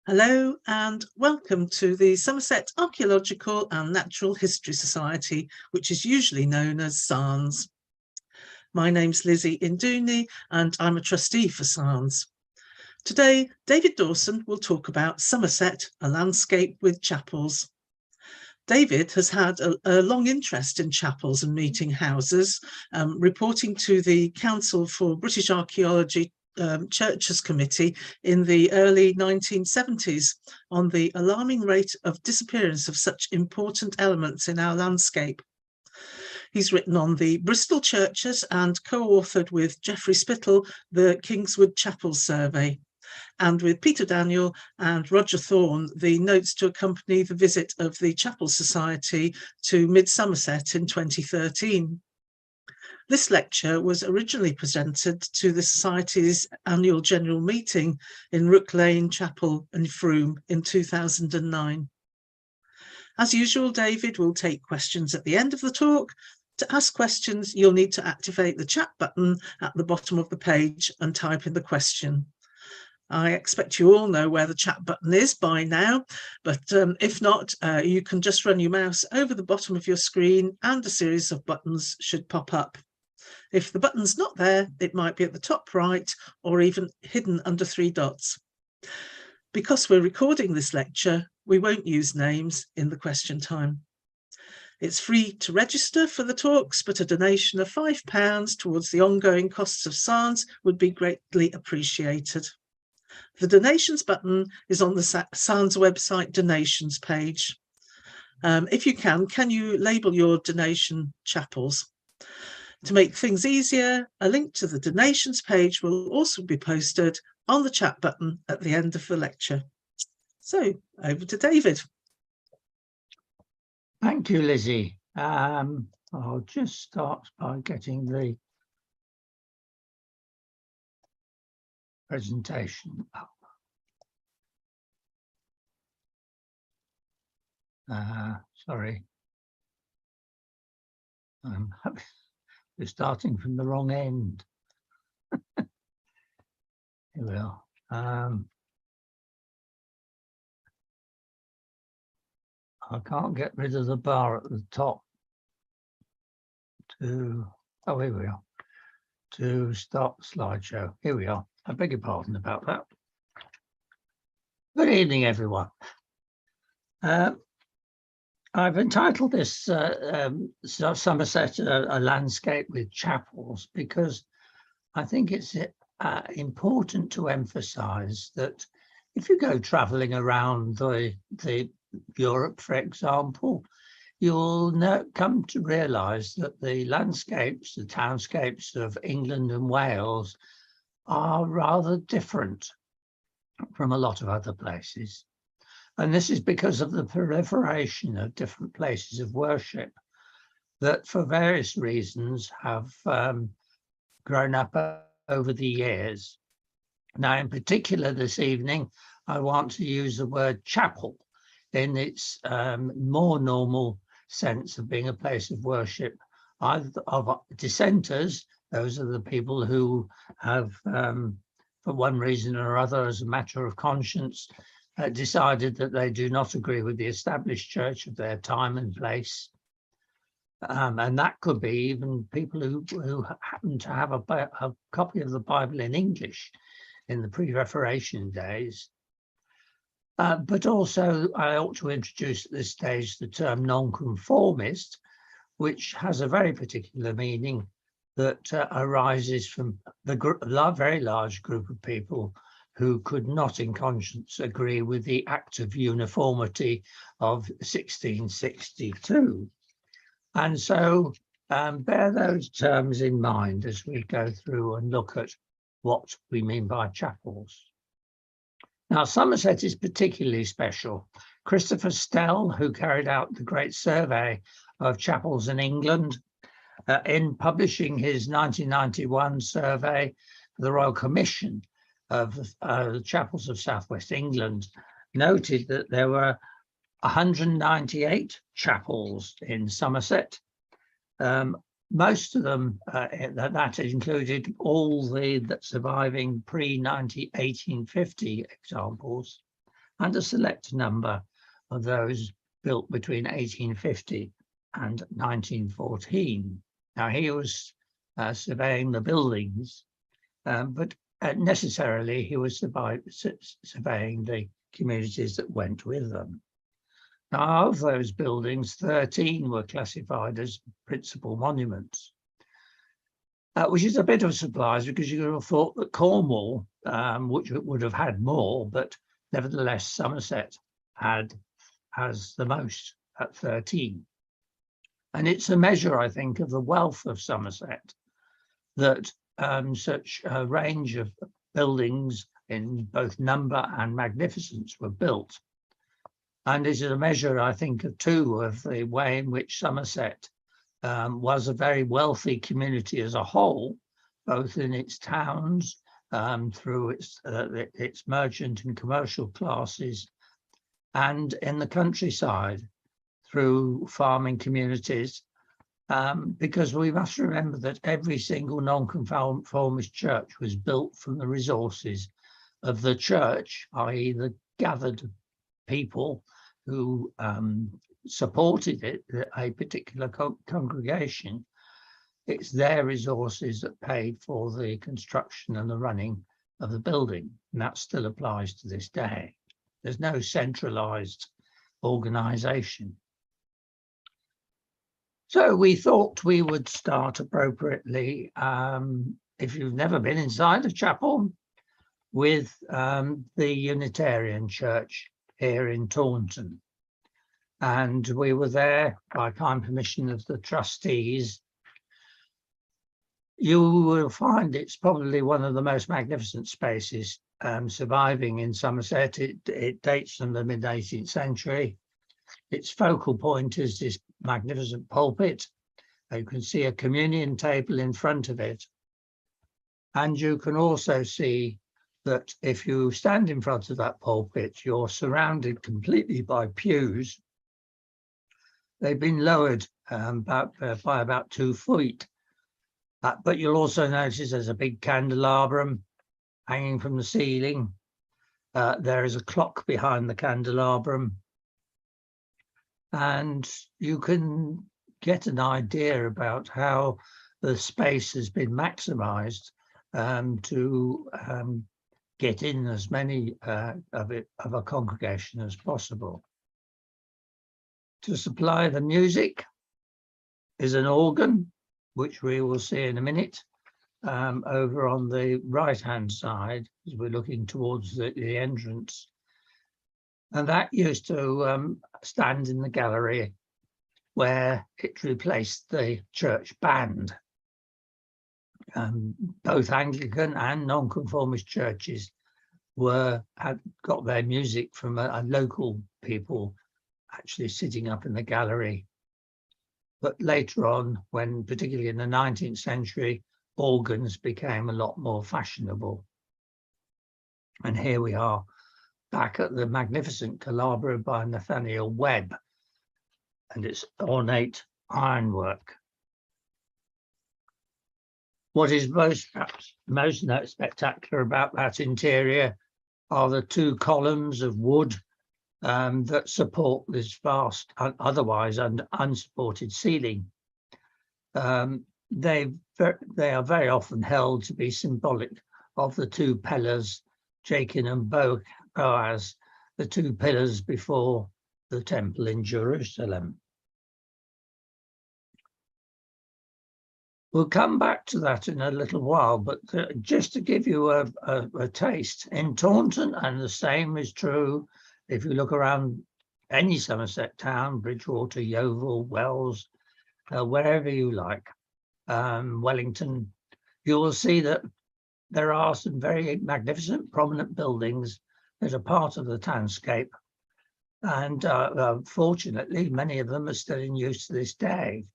Hello and welcome to the Somerset Archaeological and Natural History Society, which is usually known as SANHS. My name's Lizzie Induni and I'm a trustee for SANHS. Today, David Dawson will talk about Somerset, a landscape with chapels. David has had a long interest in chapels and meeting houses, reporting to the Council for British Archaeology Churches Committee in the early 1970s on the alarming rate of disappearance of such important elements in our landscape. He's written on the Bristol churches and co-authored with Geoffrey Spittle the Kingswood Chapel Survey, and with Peter Daniel and Roger Thorne the notes to accompany the visit of the Chapel Society to Mid-Somerset in 2013. This lecture was originally presented to the Society's annual general meeting in Rook Lane Chapel in Frome in 2009. As usual, David will take questions at the end of the talk. To ask questions, you'll need to activate the chat button at the bottom of the page and type in the question. I expect you all know where the chat button is by now, but if not, you can just run your mouse over the bottom of your screen and a series of buttons should pop up. If the button's not there, it might be at the top right or even hidden under 3 dots. Because we're recording this lecture, we won't use names in the question time. It's free to register for the talks, but a donation of £5 towards the ongoing costs of SANHS would be greatly appreciated. The donations button is on the SANHS website donations page. If you can you label your donation chapels? To make things easier, a link to the donations page will also be posted on the chat button at the end of the lecture. So over to David. Thank you, Lizzie. I'll just start by getting the presentation up. Sorry. We're starting from the wrong end. Here we are. I can't get rid of the bar at the top here we are, to start the slideshow. Here we are. I beg your pardon about that. Good evening, everyone. I've entitled this Somerset a landscape with chapels because I think it's important to emphasise that if you go travelling around the Europe, for example, you'll come to realise that the landscapes, the townscapes of England and Wales are rather different from a lot of other places. And this is because of the proliferation of different places of worship that for various reasons have grown up over the years. Now, in particular this evening, I want to use the word chapel in its more normal sense of being a place of worship, either of dissenters, those are the people who have, for one reason or other, as a matter of conscience, decided that they do not agree with the established church of their time and place. And that could be even people who happen to have a copy of the Bible in English in the pre-Reformation days. But also, I ought to introduce at this stage the term nonconformist, which has a very particular meaning that arises from the very large group of people who could not in conscience agree with the Act of Uniformity of 1662. And so bear those terms in mind as we go through and look at what we mean by chapels. Now, Somerset is particularly special. Christopher Stell, who carried out the great survey of chapels in England, in publishing his 1991 survey for the Royal Commission of the chapels of Southwest England, noted that there were 198 chapels in Somerset. Most of them, that included all the surviving pre-1850 examples, and a select number of those built between 1850 and 1914. Now, he was surveying the buildings, but necessarily he was surveying the communities that went with them. Now, of those buildings, 13 were classified as principal monuments, which is a bit of a surprise because you would have thought that Cornwall, which would have had more, but nevertheless Somerset has the most at 13. And it's a measure, I think, of the wealth of Somerset that such a range of buildings in both number and magnificence were built. And it is a measure, I think, too, of the way in which Somerset was a very wealthy community as a whole, both in its towns, through its merchant and commercial classes, and in the countryside through farming communities, because we must remember that every single nonconformist church was built from the resources of the church, i.e. the gathered people who supported it, a particular congregation. It's their resources that paid for the construction and the running of the building, and that still applies to this day. There's no centralized organization. So we thought we would start appropriately, if you've never been inside a chapel, with the Unitarian Church here in Taunton. And we were there by kind permission of the trustees. You will find it's probably one of the most magnificent spaces surviving in Somerset. It dates from the mid-18th century. Its focal point is this magnificent pulpit. You can see a communion table in front of it. And you can also see that if you stand in front of that pulpit, you're surrounded completely by pews. They've been lowered by about 2 feet. But you'll also notice there's a big candelabrum hanging from the ceiling. There is a clock behind the candelabrum. And you can get an idea about how the space has been maximized to get in as many of a congregation as possible. To supply the music is an organ, which we will see in a minute, over on the right-hand side as we're looking towards the entrance. And that used to stand in the gallery where it replaced the church band. Both Anglican and nonconformist churches had got their music from a local people actually sitting up in the gallery. But later on, when particularly in the 19th century, organs became a lot more fashionable. And here we are back at the magnificent Calabria by Nathanael Webb and its ornate ironwork. What is perhaps most spectacular about that interior are the 2 columns of wood that support this vast, otherwise unsupported ceiling. They are very often held to be symbolic of the 2 pillars, Jachin and Boaz, the 2 pillars before the temple in Jerusalem. We'll come back to that in a little while, but just to give you a taste, in Taunton, and the same is true if you look around any Somerset town, Bridgewater, Yeovil, Wells, wherever you like, Wellington, you will see that there are some very magnificent, prominent buildings that are part of the townscape. And fortunately, many of them are still in use to this day.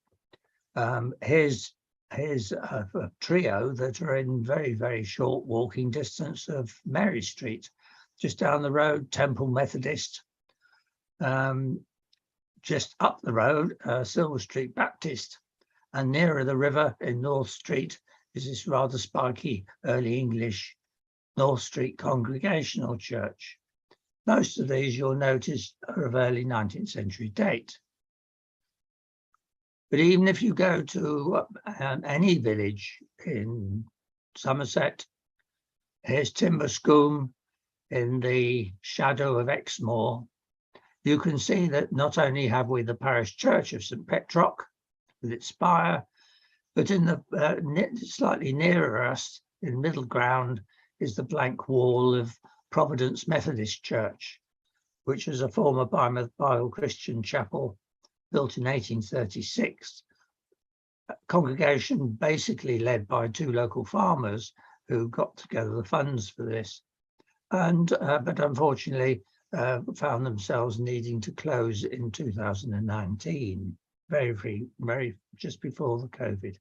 Here's a trio that are in very, very short walking distance of Mary Street. Just down the road, Temple Methodist. Just up the road, Silver Street Baptist. And nearer the river in North Street is this rather spiky early English North Street Congregational Church. Most of these, you'll notice, are of early 19th century date. But even if you go to any village in Somerset, here's Timberscombe in the shadow of Exmoor, you can see that not only have we the parish church of St Petrock with its spire, but in the slightly nearer us, in middle ground, is the blank wall of Providence Methodist Church, which is a former Bible Christian chapel built in 1836. A congregation basically led by two local farmers who got together the funds for this, and but unfortunately found themselves needing to close in 2019, very just before the COVID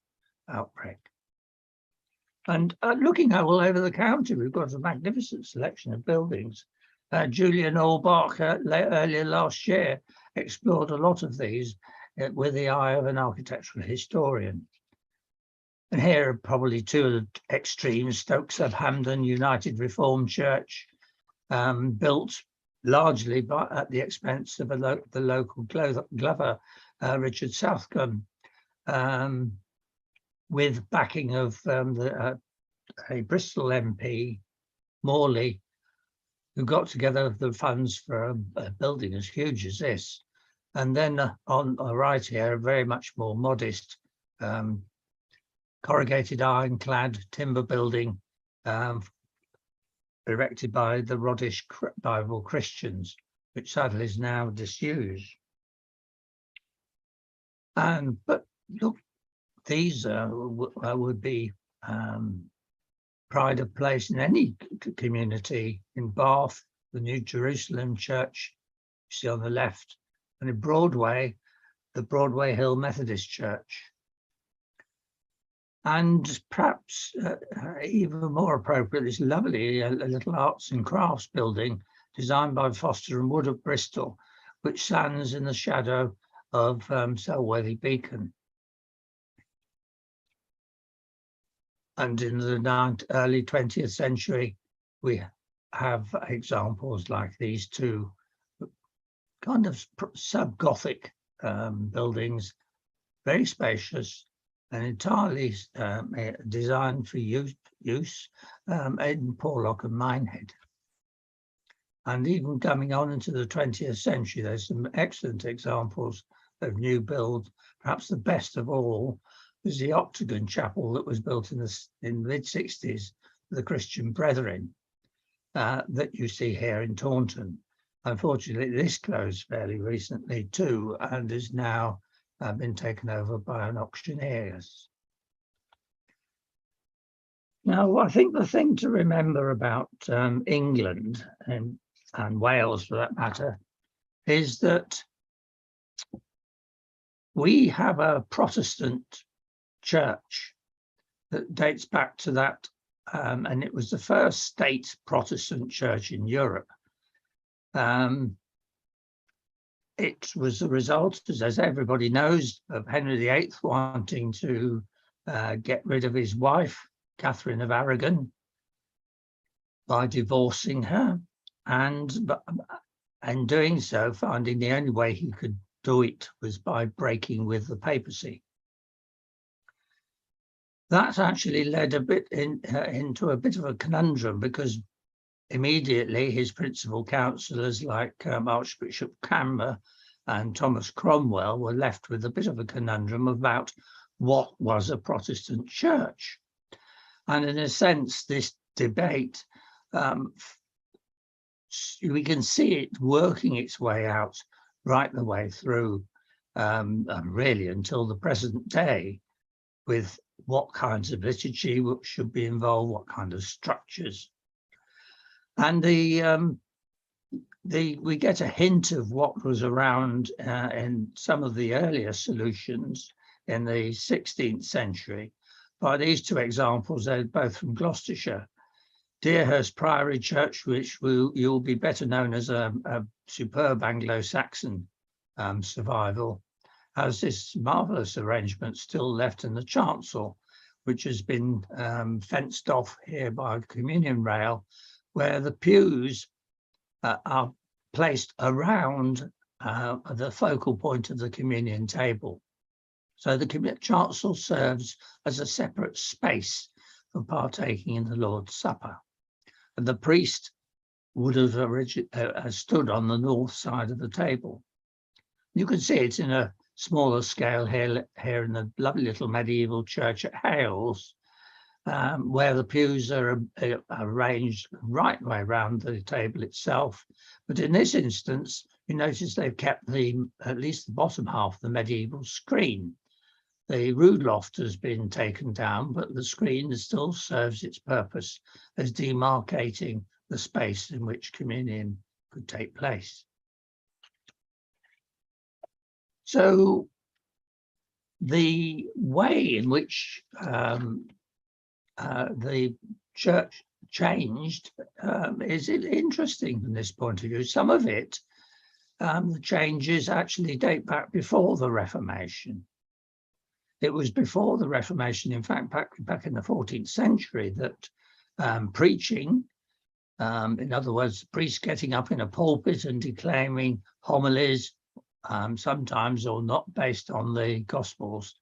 outbreak. And looking all over the county, we've got a magnificent selection of buildings. Julian Orbach earlier last year explored a lot of these with the eye of an architectural historian. And here are probably two of the extremes: Stoke-sub-Hamden United Reformed Church, built largely at the expense of the local Glover, Richard Southcombe, with backing of a Bristol MP, Morley, who got together the funds for a building as huge as this. And then on the right here, a very much more modest corrugated ironclad timber building erected by the Rodish Bible Christians, which sadly is now disused. But look, these would be pride of place in any community. In Bath, the New Jerusalem Church, you see on the left, and in Broadway, the Broadway Hill Methodist Church. And perhaps even more appropriate, this lovely little arts and crafts building designed by Foster and Wood of Bristol, which stands in the shadow of Selworthy Beacon. And in the early 20th century, we have examples like these two kind of sub-Gothic buildings, very spacious and entirely designed for use in Porlock and Minehead. And even coming on into the 20th century, there's some excellent examples of new build. Perhaps the best of all is the Octagon Chapel that was built in the mid-60s for the Christian Brethren that you see here in Taunton. Unfortunately, this closed fairly recently too, and is now been taken over by an auctioneer. Now, I think the thing to remember about England and Wales, for that matter, is that we have a Protestant church that dates back to that, and it was the first state Protestant church in Europe. It was the result, as everybody knows, of Henry VIII wanting to get rid of his wife, Catherine of Aragon, by divorcing her, and doing so, finding the only way he could do it was by breaking with the papacy. That actually led a bit into a bit of a conundrum, because immediately his principal councillors, like Archbishop Cranmer and Thomas Cromwell, were left with a bit of a conundrum about what was a Protestant church. And in a sense, this debate, we can see it working its way out right the way through, really until the present day, with what kinds of liturgy should be involved, what kind of structures. And we get a hint of what was around in some of the earlier solutions in the 16th century by these two examples. They're both from Gloucestershire. Deerhurst Priory Church, which you'll be better known as a superb Anglo-Saxon survival, has this marvellous arrangement still left in the chancel, which has been fenced off here by a communion rail, where the pews are placed around the focal point of the communion table. So the chancel serves as a separate space for partaking in the Lord's Supper. And the priest would have stood on the north side of the table. You can see it in a smaller scale here in the lovely little medieval church at Hales, where the pews are arranged right way around the table itself. But in this instance, you notice they've kept at least the bottom half of the medieval screen. The rood loft has been taken down, but the screen still serves its purpose as demarcating the space in which communion could take place. So the way in which the church changed is interesting from this point of view. Some of it, the changes actually date back before the Reformation. It was before the Reformation, in fact, back in the 14th century, that preaching, in other words, priests getting up in a pulpit and declaiming homilies, sometimes or not based on the Gospels,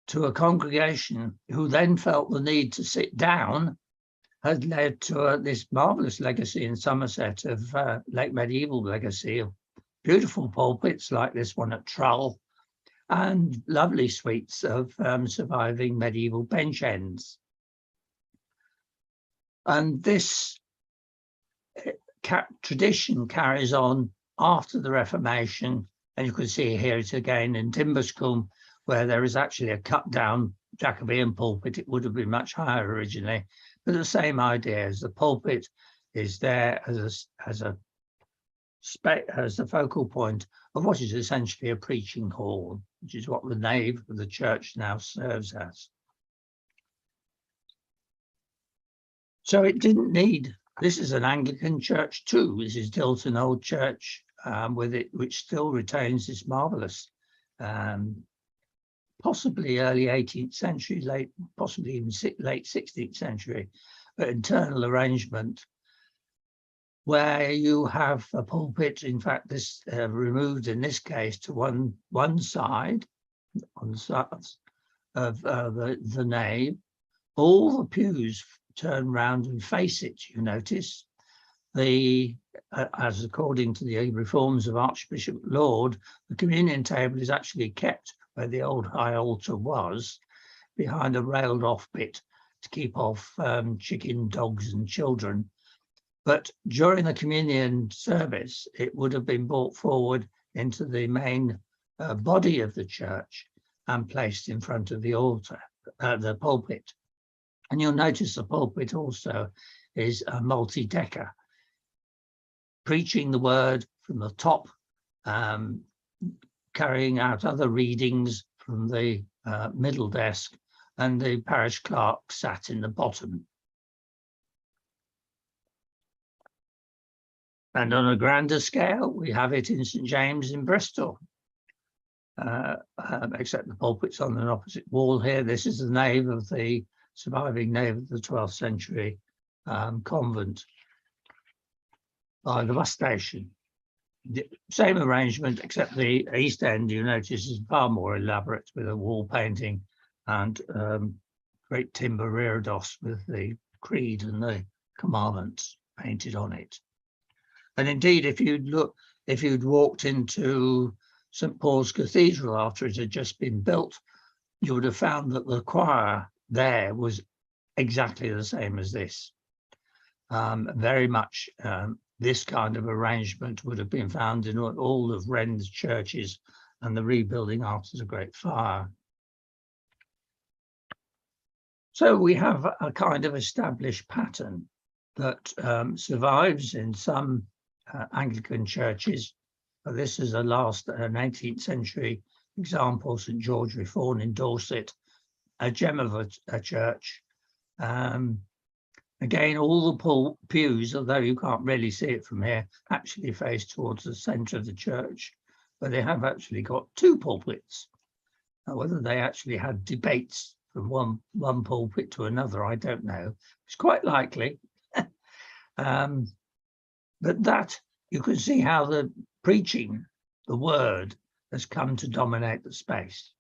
to a congregation who then felt the need to sit down, had led to this marvellous legacy in Somerset of late medieval legacy of beautiful pulpits like this one at Trull, and lovely suites of surviving medieval bench ends. And this tradition carries on after the Reformation, and you can see here it again in Timberscombe, where there is actually a cut down Jacobean pulpit. It would have been much higher originally, but the same idea as the pulpit is there as the focal point of what is essentially a preaching hall, which is what the nave of the church now serves as. So it didn't need, this is an Anglican church too. This is Dilton Old Church with it, which still retains this marvellous, possibly early 18th century, possibly even late 16th century, internal arrangement, where you have a pulpit, in fact, this removed in this case to one side, on the sides of the nave. All the pews turn round and face it, you notice. As according to the reforms of Archbishop Laud, the communion table is actually kept where the old high altar was, behind a railed off bit to keep off chicken, dogs and children. But during the communion service, it would have been brought forward into the main body of the church and placed in front of the altar, the pulpit. And you'll notice the pulpit also is a multi-decker, preaching the word from the top, carrying out other readings from the middle desk, and the parish clerk sat in the bottom. And on a grander scale, we have it in St James in Bristol, except the pulpit's on an opposite wall here. This is the nave of the surviving nave of the 12th century convent by the bus station. The same arrangement, except the east end, you notice, is far more elaborate, with a wall painting and great timber reredos with the creed and the commandments painted on it. And indeed, if you'd walked into St Paul's Cathedral after it had just been built, you would have found that the choir there was exactly the same as this. Very much this kind of arrangement would have been found in all of Wren's churches and the rebuilding after the Great Fire. So we have a kind of established pattern that survives in some Anglican churches. This is a last 18th century example, St George Reform in Dorset, a gem of a church. Again, all the pews, although you can't really see it from here, actually face towards the centre of the church, but they have actually got two pulpits. Now, whether they actually had debates from one pulpit to another, I don't know. It's quite likely. But that, you can see how the preaching, the word, has come to dominate the space.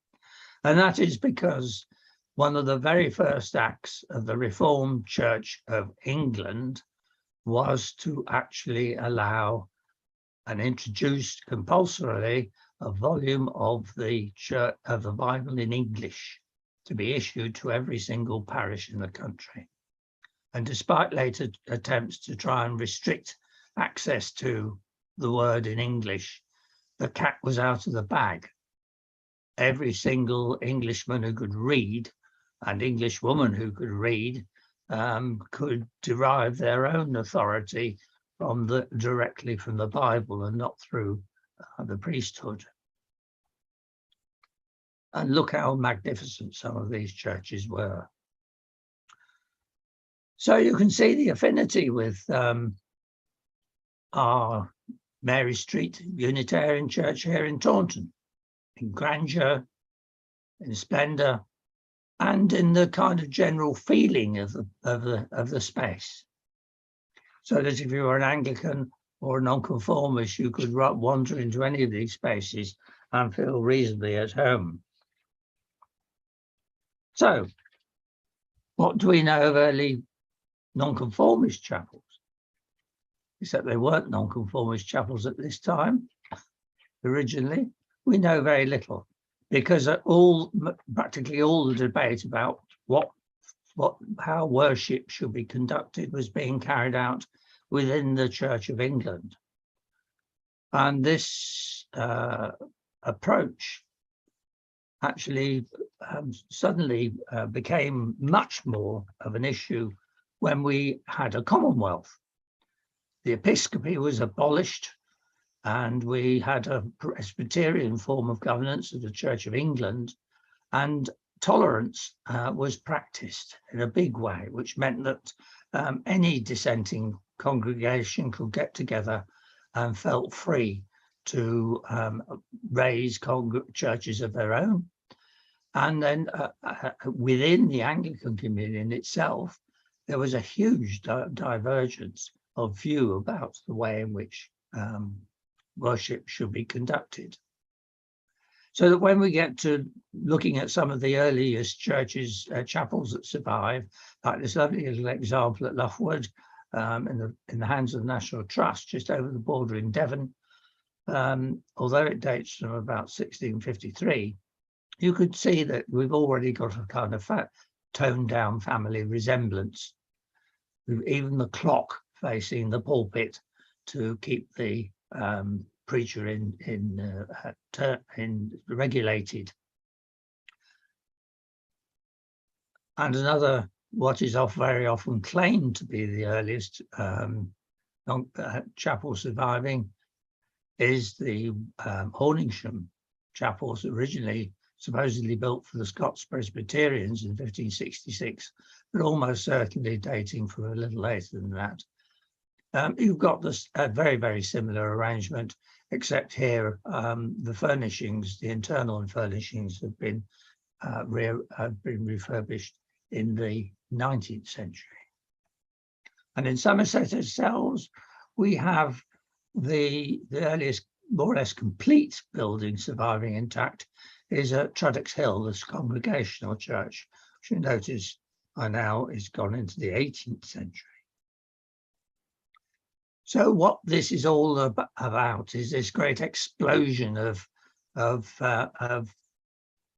And that is because one of the very first acts of the Reformed Church of England was to actually allow and introduce compulsorily a volume of the Bible in English to be issued to every single parish in the country. And despite later attempts to try and restrict access to the word in English, the cat was out of the bag. Every single Englishman who could read and Englishwoman who could read could derive their own authority directly from the Bible and not through the priesthood. And look how magnificent some of these churches were. So you can see the affinity with our Mary Street Unitarian Church here in Taunton, in grandeur, in splendour, and in the kind of general feeling of the space. So that if you were an Anglican or a nonconformist, you could wander into any of these spaces and feel reasonably at home. So, what do we know of early nonconformist chapels? Except they weren't nonconformist chapels at this time. Originally, we know very little, because practically all the debate about how worship should be conducted was being carried out within the Church of England. And this approach actually suddenly became much more of an issue when we had a Commonwealth. The episcopacy was abolished, and we had a Presbyterian form of governance of the Church of England, and tolerance was practiced in a big way, which meant that any dissenting congregation could get together and felt free to raise churches of their own. And then within the Anglican communion itself, there was a huge divergence of view about the way in which worship should be conducted. So that when we get to looking at some of the earliest churches, chapels that survive, like this lovely little example at Loughwood, in the hands of the National Trust, just over the border in Devon, although it dates from about 1653, you could see that we've already got a kind of toned down family resemblance. Even the clock facing the pulpit to keep the preacher in regulated. And another, what is very often claimed to be the earliest chapel surviving, is the Horningsham chapels, originally supposedly built for the Scots Presbyterians in 1566, but almost certainly dating from a little later than that. You've got this very, very similar arrangement, except here the furnishings, the internal furnishings have been refurbished in the 19th century. And in Somerset ourselves, we have the earliest, more or less complete building surviving intact is at Truddock's Hill, this Congregational Church, which you notice by now is gone into the 18th century. So what this is all about is this great explosion of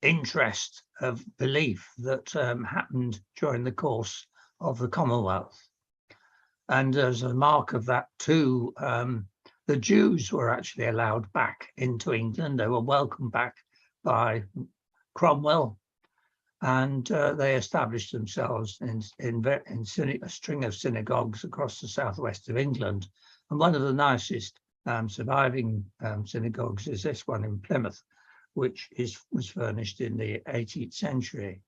interest, of belief that happened during the course of the Commonwealth. And as a mark of that too, the Jews were actually allowed back into England. They were welcomed back by Cromwell, and they established themselves in a string of synagogues across the southwest of England. And one of the nicest surviving synagogues is this one in Plymouth, which was furnished in the 18th century.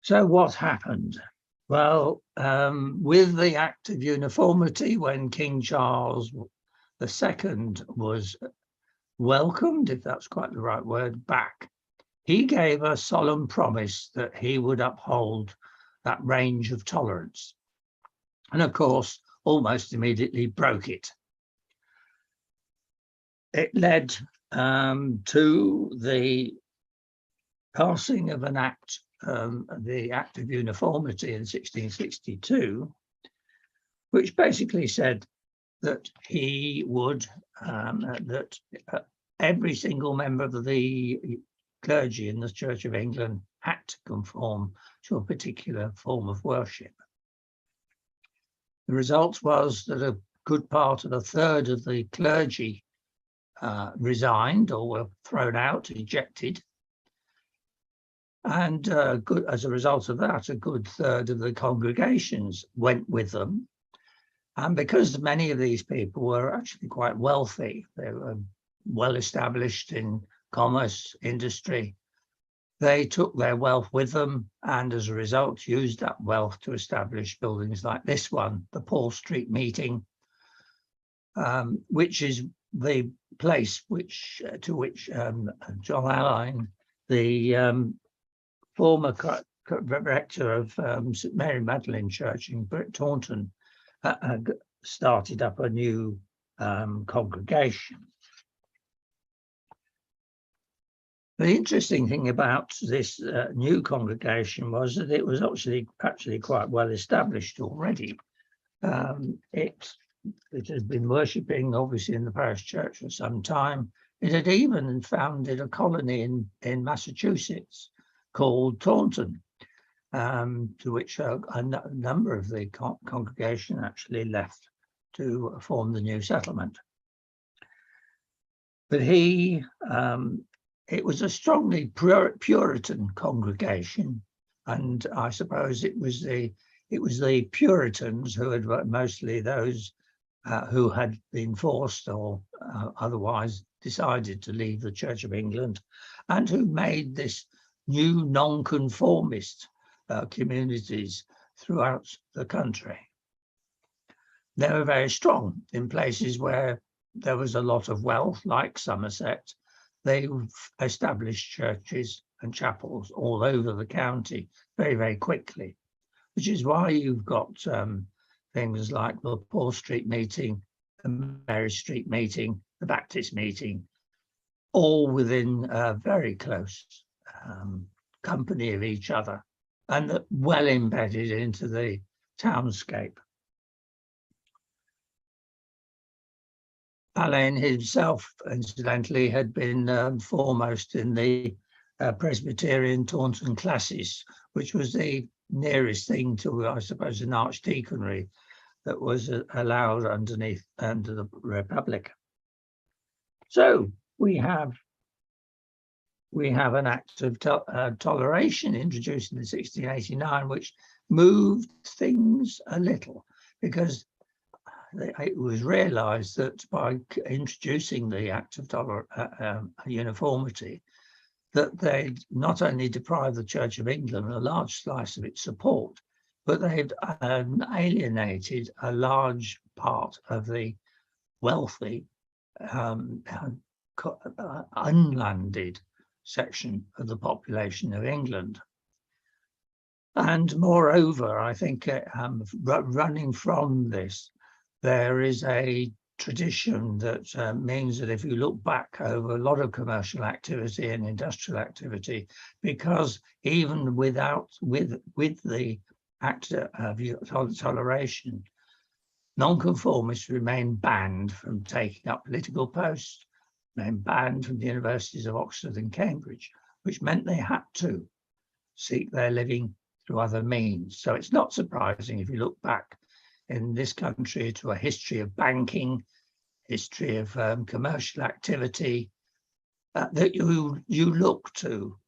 So what happened? Well, with the Act of Uniformity, when King Charles II was welcomed, if that's quite the right word, back, he gave a solemn promise that he would uphold that range of tolerance. And of course, almost immediately broke it. It led to the passing of an act, the Act of Uniformity in 1662, which basically said that he would, that every single member of the clergy in the Church of England had to conform to a particular form of worship. The result was that a good part of a third of the clergy resigned or were thrown out, ejected. And as a result of that, a good third of the congregations went with them. And because many of these people were actually quite wealthy, they were well established in commerce, industry, they took their wealth with them, and as a result used that wealth to establish buildings like this one, the Paul Street Meeting, which is the place to which John Allan, the former rector of St Mary Magdalene Church in Taunton, started up a new congregation. The interesting thing about this new congregation was that it was actually quite well established already. It had been worshipping, obviously, in the parish church for some time. It had even founded a colony in Massachusetts called Taunton, to which a number of the congregation actually left to form the new settlement. But it was a strongly Puritan congregation, and I suppose it was the Puritans who had, mostly those who had been forced or otherwise decided to leave the Church of England, and who made this new nonconformist communities throughout the country. They were very strong in places where there was a lot of wealth, like Somerset. They established churches and chapels all over the county very, very quickly, which is why you've got things like the Paul Street Meeting, the Mary Street Meeting, the Baptist Meeting, all within a very close company of each other, and well embedded into the townscape. Allan himself, incidentally, had been foremost in the Presbyterian Taunton classis, which was the nearest thing to, I suppose, an archdeaconry that was allowed under the Republic. So we have an Act of Toleration introduced in 1689, which moved things a little, because it was realised that by introducing the Act of Uniformity, that they not only deprived the Church of England a large slice of its support, but they'd alienated a large part of the wealthy, unlanded section of the population of England. And moreover, I think running from this, there is a tradition that means that if you look back over a lot of commercial activity and industrial activity, because even with the Act of Toleration, nonconformists remain banned from taking up political posts, remain banned from the universities of Oxford and Cambridge, which meant they had to seek their living through other means. So it's not surprising if you look back in this country to a history of banking, history of commercial activity, that you look to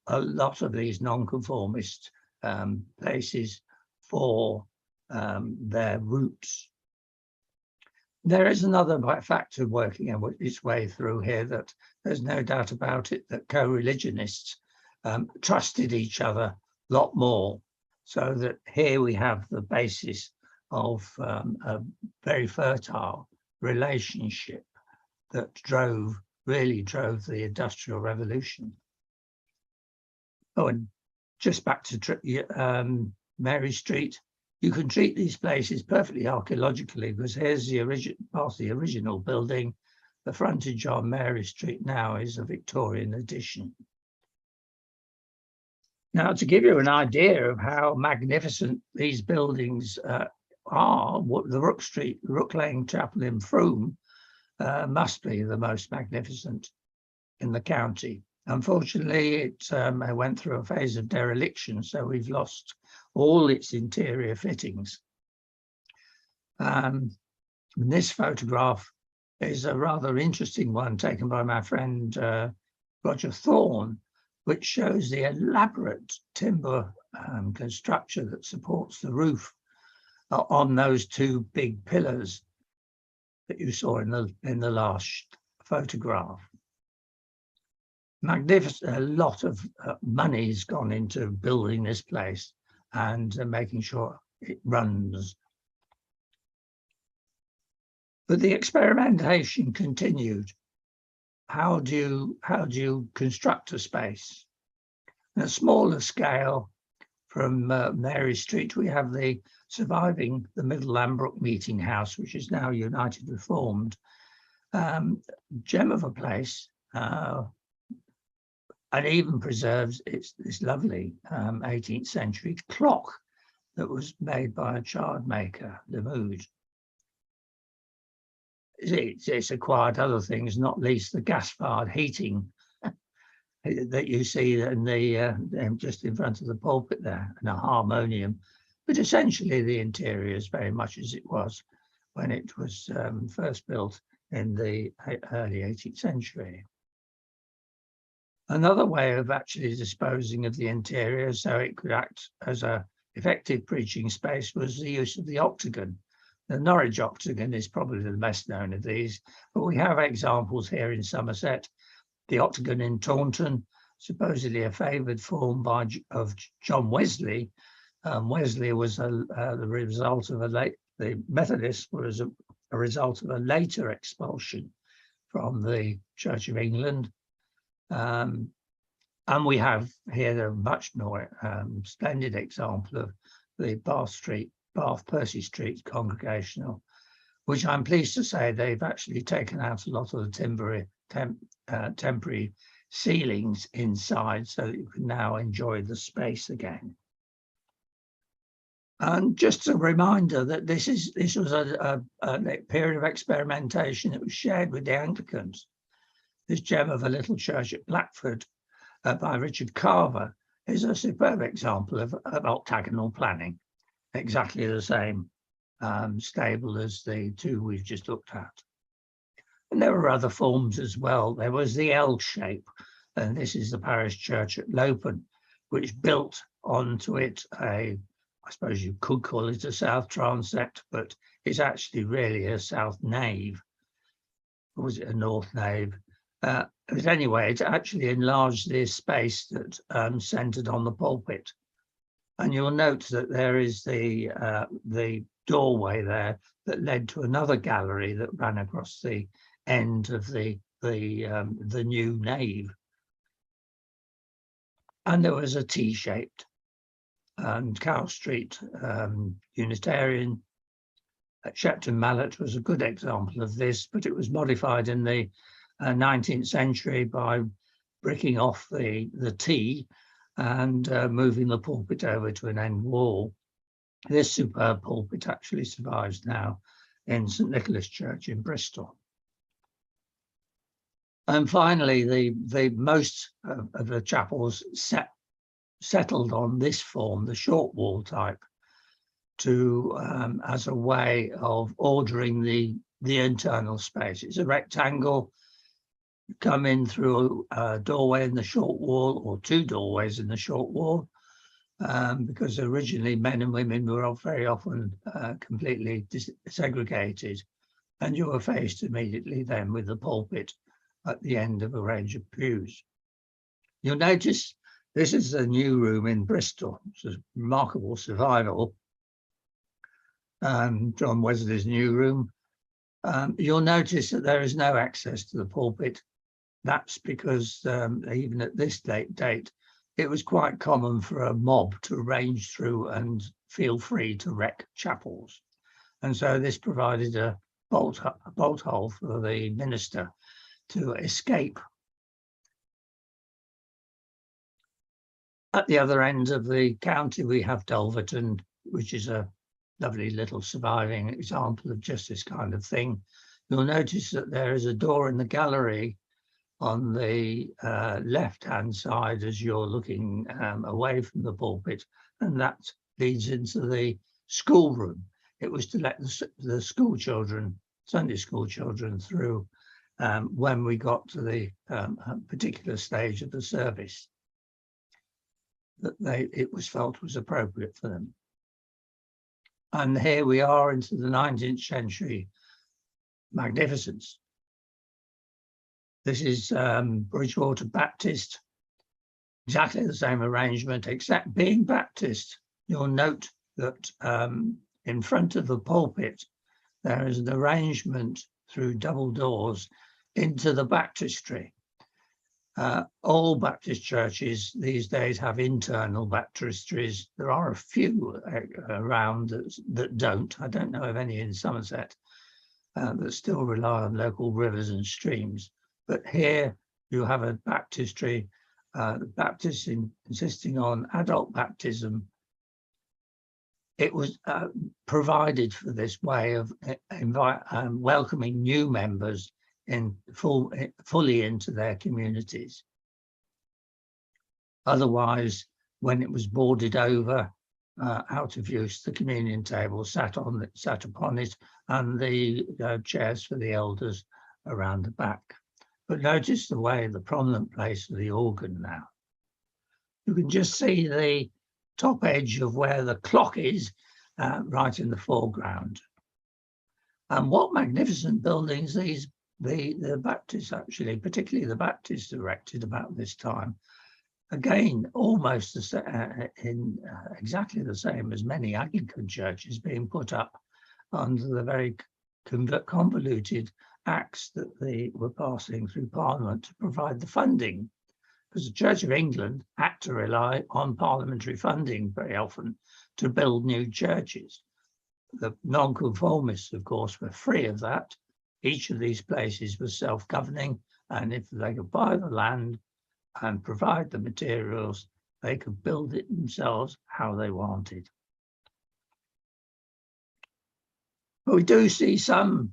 a lot of these nonconformist places for their roots. There is another factor working its way through here, that there's no doubt about it, that co-religionists trusted each other a lot more, so that here we have the basis of a very fertile relationship that really drove the Industrial Revolution. Oh, and just back to Mary Street, you can treat these places perfectly archaeologically, because here's the original building. The frontage on Mary Street now is a Victorian addition. Now, to give you an idea of how magnificent these buildings are, the Rook Lane Chapel in Frome must be the most magnificent in the county. Unfortunately, it went through a phase of dereliction, so we've lost all its interior fittings. This photograph is a rather interesting one taken by my friend Roger Thorne, which shows the elaborate timber construction that supports the roof on those two big pillars that you saw in the last photograph. Magnificent. A lot of money has gone into building this place and making sure it runs. But the experimentation continued. How do you construct a space? On a smaller scale, from Mary Street, we have the Middle Lambrook Meeting House, which is now United Reformed. Gem of a place, and even preserves this lovely 18th century clock that was made by a chard maker, the Mood. It's acquired other things, not least the gas-fired heating that you see in the just in front of the pulpit there, and a harmonium. But essentially, the interior is very much as it was when it was first built in the early 18th century. Another way of actually disposing of the interior so it could act as an effective preaching space was the use of the octagon. The Norwich octagon is probably the best known of these, but we have examples here in Somerset. The octagon in Taunton, supposedly a favoured form of John Wesley. Wesley was the result of the Methodists was a result of a later expulsion from the Church of England. And we have here a much more splendid example of the Bath Percy Street Congregational, which I'm pleased to say they've actually taken out a lot of the temporary ceilings inside, so that you can now enjoy the space again. And just a reminder that this was a period of experimentation that was shared with the Anglicans. This gem of a little church at Blackford by Richard Carver is a superb example of octagonal planning, exactly the same stable as the two we've just looked at. And there were other forms as well. There was the L shape, and this is the parish church at Lopen, which built onto it I suppose you could call it a south transept, but it's actually really a south nave. Or was it a north nave? But anyway, it actually enlarged the space that centred on the pulpit. And you'll note that there is the doorway there that led to another gallery that ran across the end of the new nave. And there was a T-shaped. And Cow Street Unitarian at Shepton Mallet was a good example of this, but it was modified in the 19th century by bricking off the T and moving the pulpit over to an end wall. This superb pulpit actually survives now in St Nicholas Church in Bristol. And finally, the most of the chapels settled on this form, the short wall type, to as a way of ordering the internal space. It's a rectangle. You come in through a doorway in the short wall, or two doorways in the short wall, because originally men and women were very often completely segregated, and you were faced immediately then with the pulpit at the end of a range of pews. You'll notice this is a new room in Bristol. It's a remarkable survival. John Wesley's new room. You'll notice that there is no access to the pulpit. That's because even at this date, it was quite common for a mob to range through and feel free to wreck chapels. And so this provided a bolt hole for the minister to escape. At the other end of the county, we have Dulverton, which is a lovely little surviving example of just this kind of thing. You'll notice that there is a door in the gallery on the left-hand side as you're looking away from the pulpit, and that leads into the schoolroom. It was to let the school children, Sunday school children, through when we got to the particular stage of the service that it was felt was appropriate for them. And here we are into the 19th century magnificence. This is Bridgewater Baptist, exactly the same arrangement, except being Baptist, you'll note that in front of the pulpit, there is an arrangement through double doors into the baptistry. All Baptist churches these days have internal baptistries. There are a few around that don't. I don't know of any in Somerset that still rely on local rivers and streams. But here you have a baptistry, the Baptists insisting on adult baptism. It was provided for this way of welcoming new members fully into their communities. Otherwise, when it was boarded over, out of use, the communion table sat upon it, and the chairs for the elders around the back. But notice the prominent place of the organ now. You can just see the top edge of where the clock is, right in the foreground. And what magnificent buildings the Baptists actually, particularly the Baptists, erected about this time. Again, almost exactly the same as many Anglican churches being put up under the very convoluted acts that they were passing through Parliament to provide the funding. Because the Church of England had to rely on parliamentary funding very often to build new churches. The nonconformists, of course, were free of that. Each of these places was self-governing, and if they could buy the land and provide the materials, they could build it themselves how they wanted. But we do see some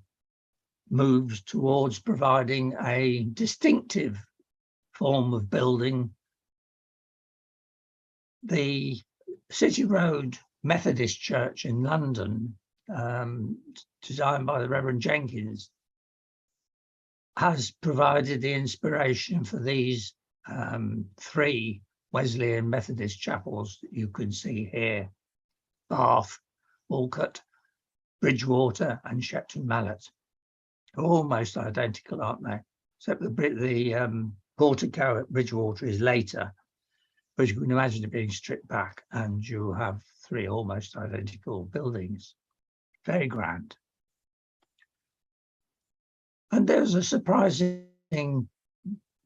moves towards providing a distinctive form of building. The City Road Methodist Church in London, designed by the Reverend Jenkins, has provided the inspiration for these three Wesleyan Methodist chapels that you can see here: Bath, Walcott, Bridgewater and Shepton Mallet. Almost identical, aren't they? Except the portico at Bridgewater is later, but you can imagine it being stripped back and you have three almost identical buildings. Very grand. And there's a surprising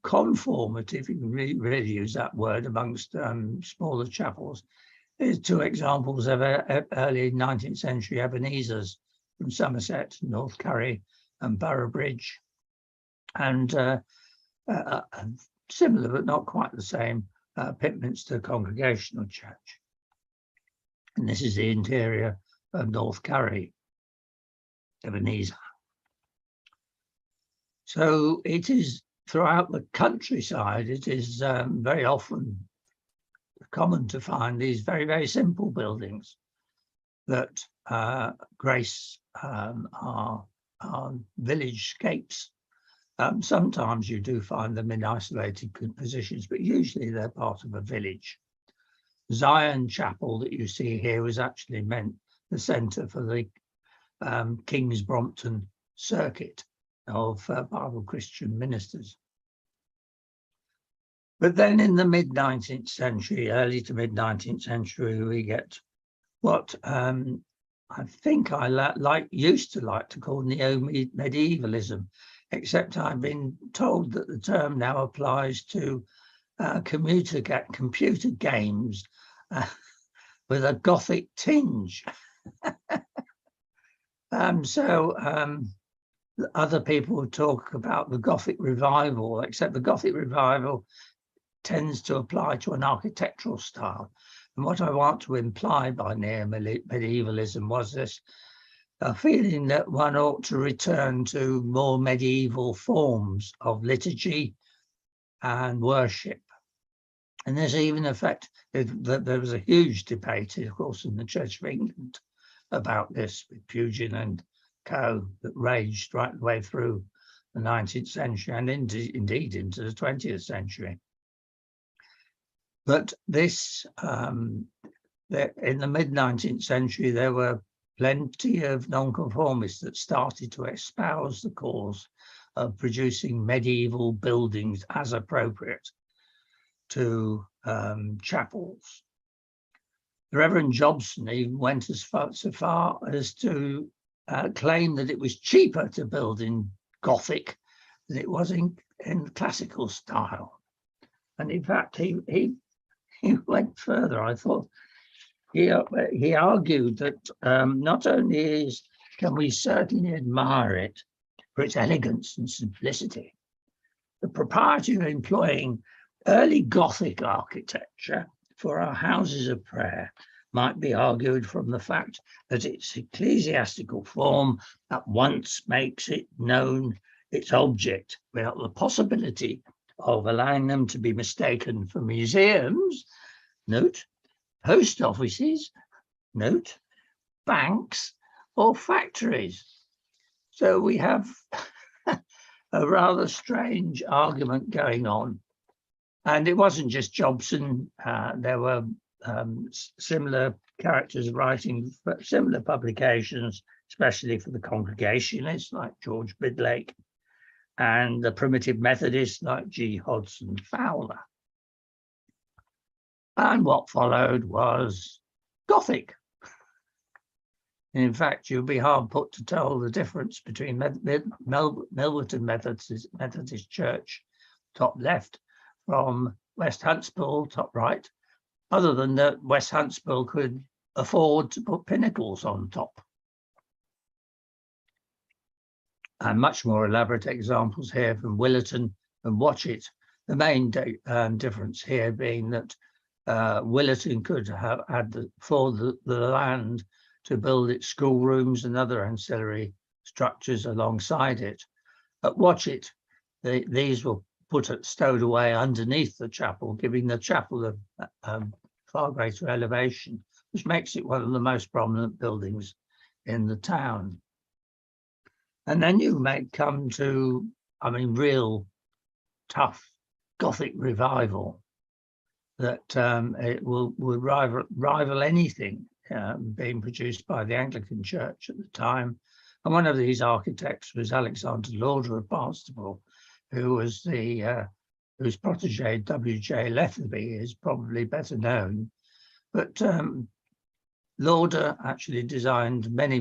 conformity, if you can really use that word, amongst smaller chapels. There's two examples of early 19th century Ebenezers from Somerset, North Curry and Boroughbridge, and similar but not quite the same, Pitminster Congregational Church. And this is the interior of North Curry, Ebenezer. So it is throughout the countryside, it is very often common to find these very, very simple buildings that grace our village scapes. Sometimes you do find them in isolated positions, but usually they're part of a village. Zion Chapel that you see here was actually meant the centre for the King's Brompton circuit of Bible Christian ministers. But then in the mid-19th century, early to mid-19th century, we get what I think I used to like to call neo-medievalism, except I've been told that the term now applies to computer games with a Gothic tinge. Other people talk about the Gothic revival, except the Gothic revival tends to apply to an architectural style. And what I want to imply by neo-medievalism was this feeling that one ought to return to more medieval forms of liturgy and worship. And there's even a fact that there was a huge debate, of course, in the Church of England about this with Pugin and co. that raged right the way through the 19th century and indeed into the 20th century. But this, in the mid-19th century, there were plenty of nonconformists that started to espouse the cause of producing medieval buildings as appropriate to chapels. The Reverend Jobson even went so far as to claim that it was cheaper to build in Gothic than it was in classical style. And in fact, he went further. I thought he argued that not only can we certainly admire it for its elegance and simplicity, the propriety of employing early Gothic architecture for our houses of prayer might be argued from the fact that its ecclesiastical form at once makes it known its object without the possibility of allowing them to be mistaken for museums, note, post offices, note, banks, or factories. So we have a rather strange argument going on. And it wasn't just Jobson, there were similar characters writing for similar publications, especially for the Congregationists like George Bidlake, and the Primitive Methodists like G. Hodson Fowler. And what followed was Gothic. In fact, you'll be hard put to tell the difference between Milverton Methodist Church, top left, from West Huntsville, top right, other than that West Huntsville could afford to put pinnacles on top. And much more elaborate examples here from Willerton and Watchet. The main difference here being that Willerton could have had the land to build its schoolrooms and other ancillary structures alongside it. At Watchet, these were stowed away underneath the chapel, giving the chapel a far greater elevation, which makes it one of the most prominent buildings in the town. And then you may come to, real tough Gothic revival that it will rival anything being produced by the Anglican Church at the time. And one of these architects was Alexander Lauder of Barnstaple, who was whose protege W.J. Letheby is probably better known. But Lauder actually designed many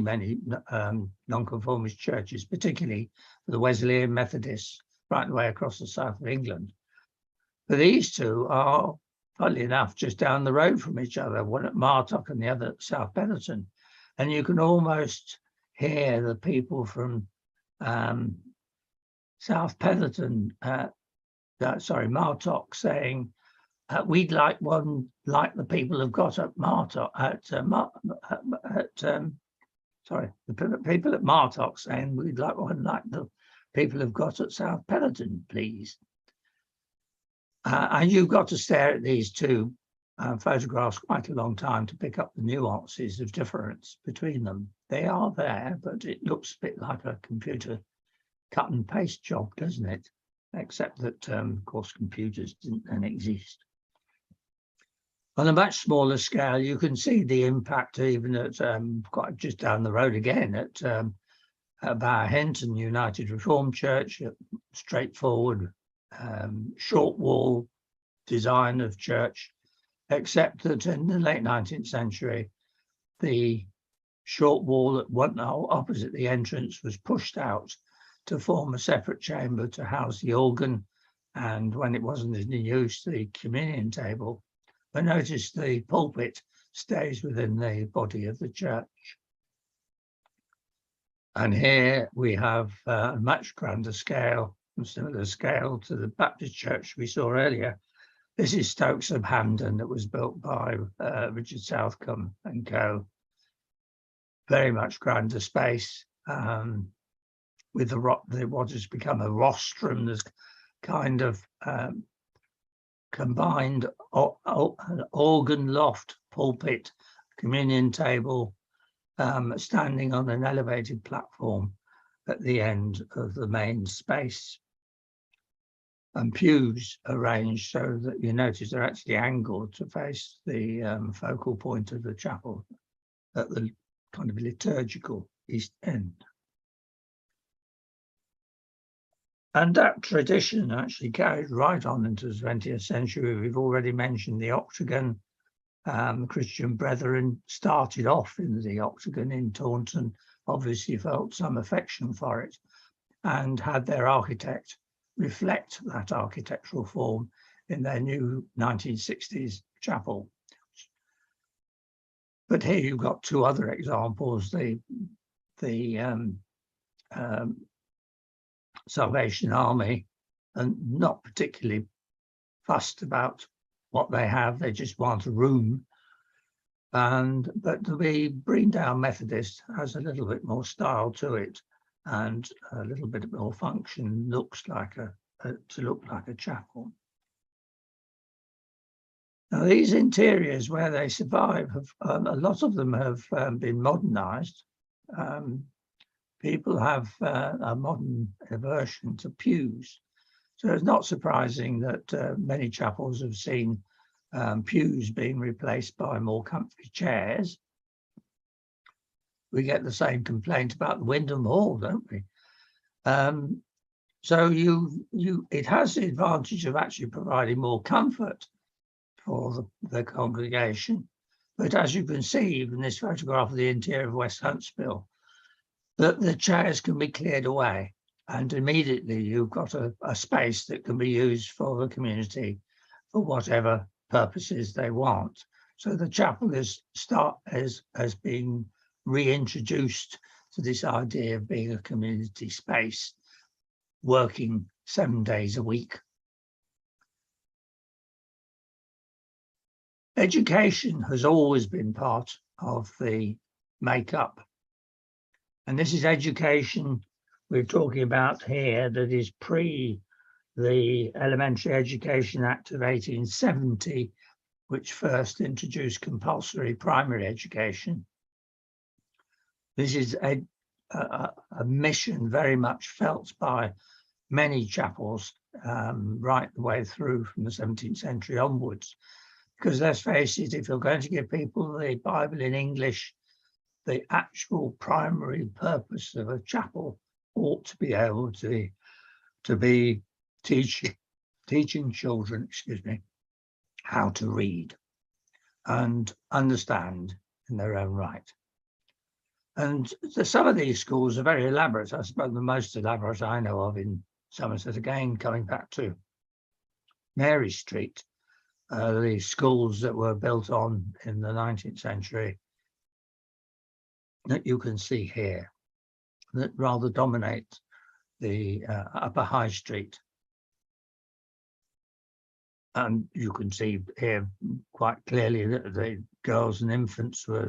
nonconformist churches, particularly for the Wesleyan Methodists, right the way across the south of England. But these two are, funnily enough, just down the road from each other, one at Martock and the other at South Petherton. And you can almost hear the people from South Petherton, Martock, saying, we'd like one like the people have got at Martock, the people at Martock saying, we'd like one like the people have got at South Petherton, please. And you've got to stare at these two photographs quite a long time to pick up the nuances of difference between them. They are there, but it looks a bit like a computer cut and paste job, doesn't it? Except that, of course, computers didn't then exist. On a much smaller scale, you can see the impact even at quite just down the road again at Bower Hinton United Reformed Church, straightforward short wall design of church, except that in the late 19th century, the short wall at one opposite the entrance was pushed out to form a separate chamber to house the organ and when it wasn't in use, the communion table. But notice the pulpit stays within the body of the church. And here we have a much grander scale, and similar scale to the Baptist church we saw earlier. This is Stoke-sub-Hamden, that was built by Richard Southcombe and co. Very much grander space, with what has become a rostrum. There's kind of combined an organ loft, pulpit, communion table, standing on an elevated platform at the end of the main space, and pews arranged so that you notice they're actually angled to face the focal point of the chapel at the kind of liturgical east end. And that tradition actually carried right on into the 20th century. We've already mentioned the octagon. Christian Brethren started off in the octagon in Taunton, obviously felt some affection for it, and had their architect reflect that architectural form in their new 1960s chapel. But here you've got two other examples, the Salvation Army, and not particularly fussed about what they have, they just want a room. But the Breandown Methodist has a little bit more style to it, and a little bit more function, looks like to look like a chapel. Now these interiors where they survive, a lot of them have been modernised. People have a modern aversion to pews. So it's not surprising that many chapels have seen pews being replaced by more comfy chairs. We get the same complaint about the Wyndham Hall, don't we? So it has the advantage of actually providing more comfort for the congregation. But as you can see in this photograph of the interior of West Huntsville, that the chairs can be cleared away, and immediately you've got a space that can be used for the community for whatever purposes they want. So the chapel has been reintroduced to this idea of being a community space, working 7 days a week. Education has always been part of the makeup. And this is education we're talking about here that is pre the Elementary Education Act of 1870, which first introduced compulsory primary education. This is a mission very much felt by many chapels right the way through from the 17th century onwards. Because let's face it, if you're going to give people the Bible in English, the actual primary purpose of a chapel ought to be able to be teaching children, how to read and understand in their own right. And some of these schools are very elaborate. I suppose the most elaborate I know of in Somerset, again, coming back to Mary Street, the schools that were built on in the 19th century that you can see here, that rather dominate the upper High Street. And you can see here quite clearly that the girls and infants were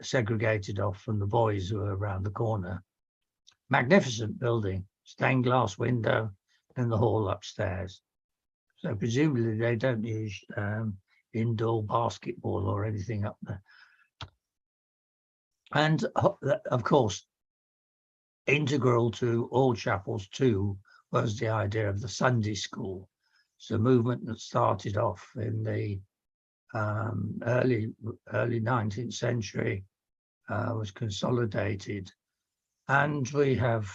segregated off from the boys who were around the corner. Magnificent building, stained glass window in the hall upstairs. So presumably they don't use indoor basketball or anything up there. And of course, integral to all chapels too was the idea of the Sunday school. It's a movement that started off in the early 19th century, was consolidated. And we have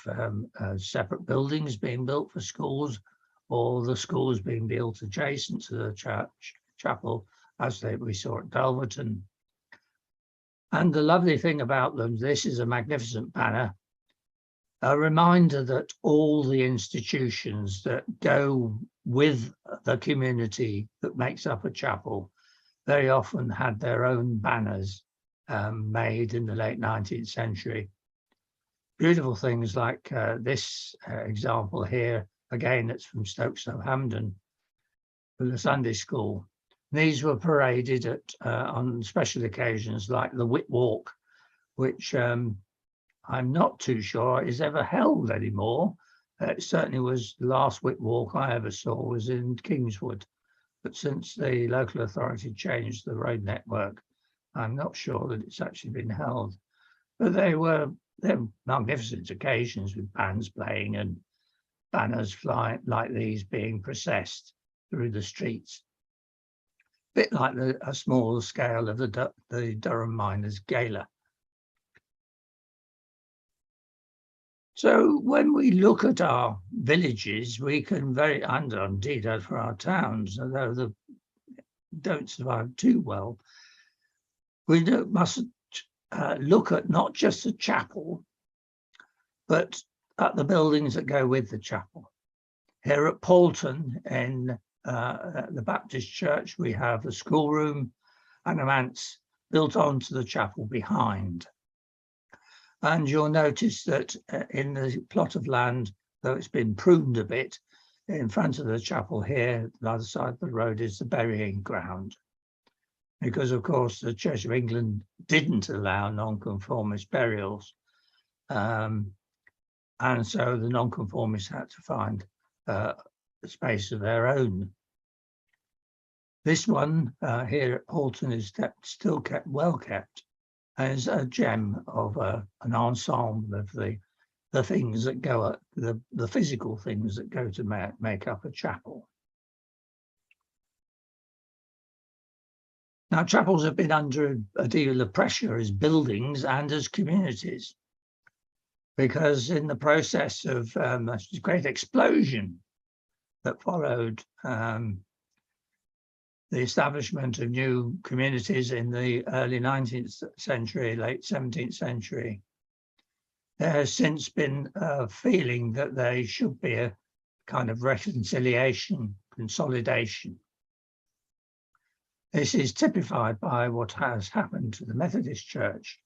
separate buildings being built for schools, or the schools being built adjacent to the chapel, as we saw at Dulverton. And the lovely thing about them, this is a magnificent banner a reminder that all the institutions that go with the community that makes up a chapel very often had their own banners made in the late 19th century. Beautiful things like this example here, again, it's from Stoke-Southampton, for the Sunday school. These were paraded at on special occasions like the Whit Walk, which I'm not too sure is ever held anymore. It certainly was the last Whit Walk I ever saw was in Kingswood. But since the local authority changed the road network, I'm not sure that it's actually been held. But they're magnificent occasions with bands playing and banners flying like these being processed through the streets. A bit like a small scale of the Durham Miners' Gala. So when we look at our villages, we can and indeed for our towns, although they don't survive too well, we must look at not just the chapel, but at the buildings that go with the chapel. Here at Paulton in the Baptist Church, we have a schoolroom and a manse built onto the chapel behind. And you'll notice that in the plot of land, though it's been pruned a bit, in front of the chapel here, the other side of the road is the burying ground. Because, of course, the Church of England didn't allow nonconformist burials. And so the nonconformists had to find a space of their own. This one here at Paulton is still kept, well kept, as a gem of an ensemble of the things that go, the physical things that go to make up a chapel. Now, chapels have been under a deal of pressure as buildings and as communities, because in the process of a great explosion that followed the establishment of new communities in the early 19th century, late 17th century, there has since been a feeling that there should be a kind of reconciliation, consolidation. This is typified by what has happened to the Methodist Church,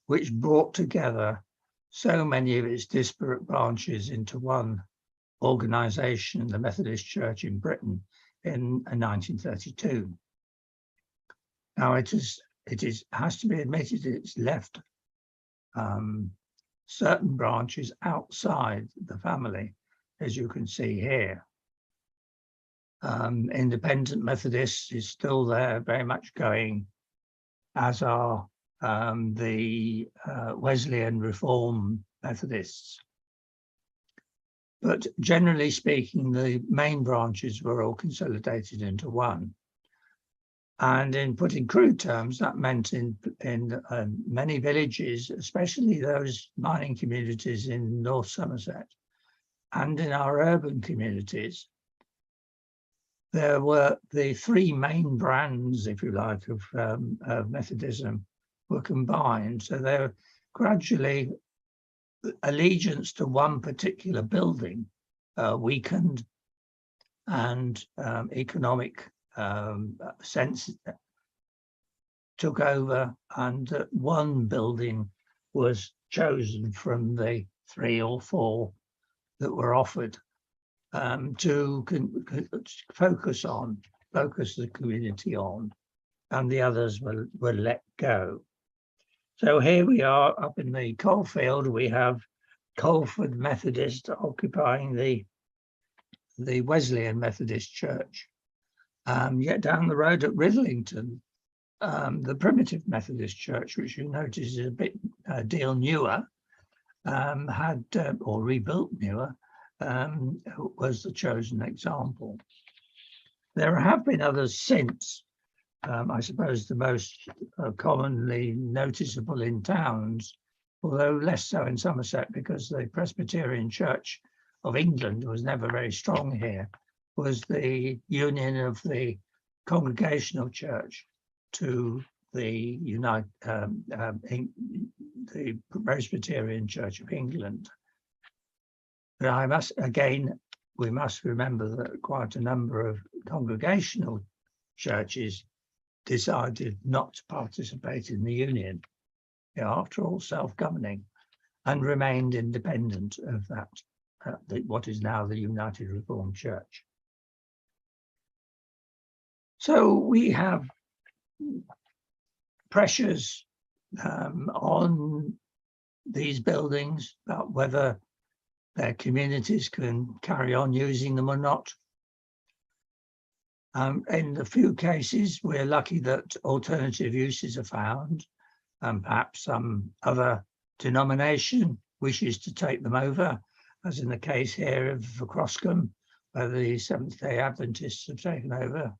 which brought together so many of its disparate branches into one organisation, the Methodist Church in Britain, in 1932. Now it has to be admitted it's left certain branches outside the family, as you can see here. Independent Methodists is still there, very much going, as are the Wesleyan Reform Methodists. But generally speaking, the main branches were all consolidated into one. And in putting crude terms, that meant in many villages, especially those mining communities in North Somerset, and in our urban communities, there were the three main brands, if you like, of Methodism were combined. So they were gradually allegiance to one particular building weakened, and economic sense took over, and one building was chosen from the 3 or 4 that were offered to focus the community on, and the others were let go. So here we are up in the coalfield. We have Colford Methodist occupying the Wesleyan Methodist Church. Yet down the road at Ridlington, the Primitive Methodist Church, which you notice is a deal newer, had or rebuilt newer, was the chosen example. There have been others since. I suppose the most commonly noticeable in towns, although less so in Somerset because the Presbyterian Church of England was never very strong here, was the union of the Congregational Church to the Presbyterian Church of England. But we must remember that quite a number of congregational churches decided not to participate in the union, after all self-governing, and remained independent of that, what is now the United Reformed Church. So we have pressures on these buildings about whether their communities can carry on using them or not. In a few cases, we're lucky that alternative uses are found, and perhaps some other denomination wishes to take them over, as in the case here of Croscombe, where the Seventh-day Adventists have taken over.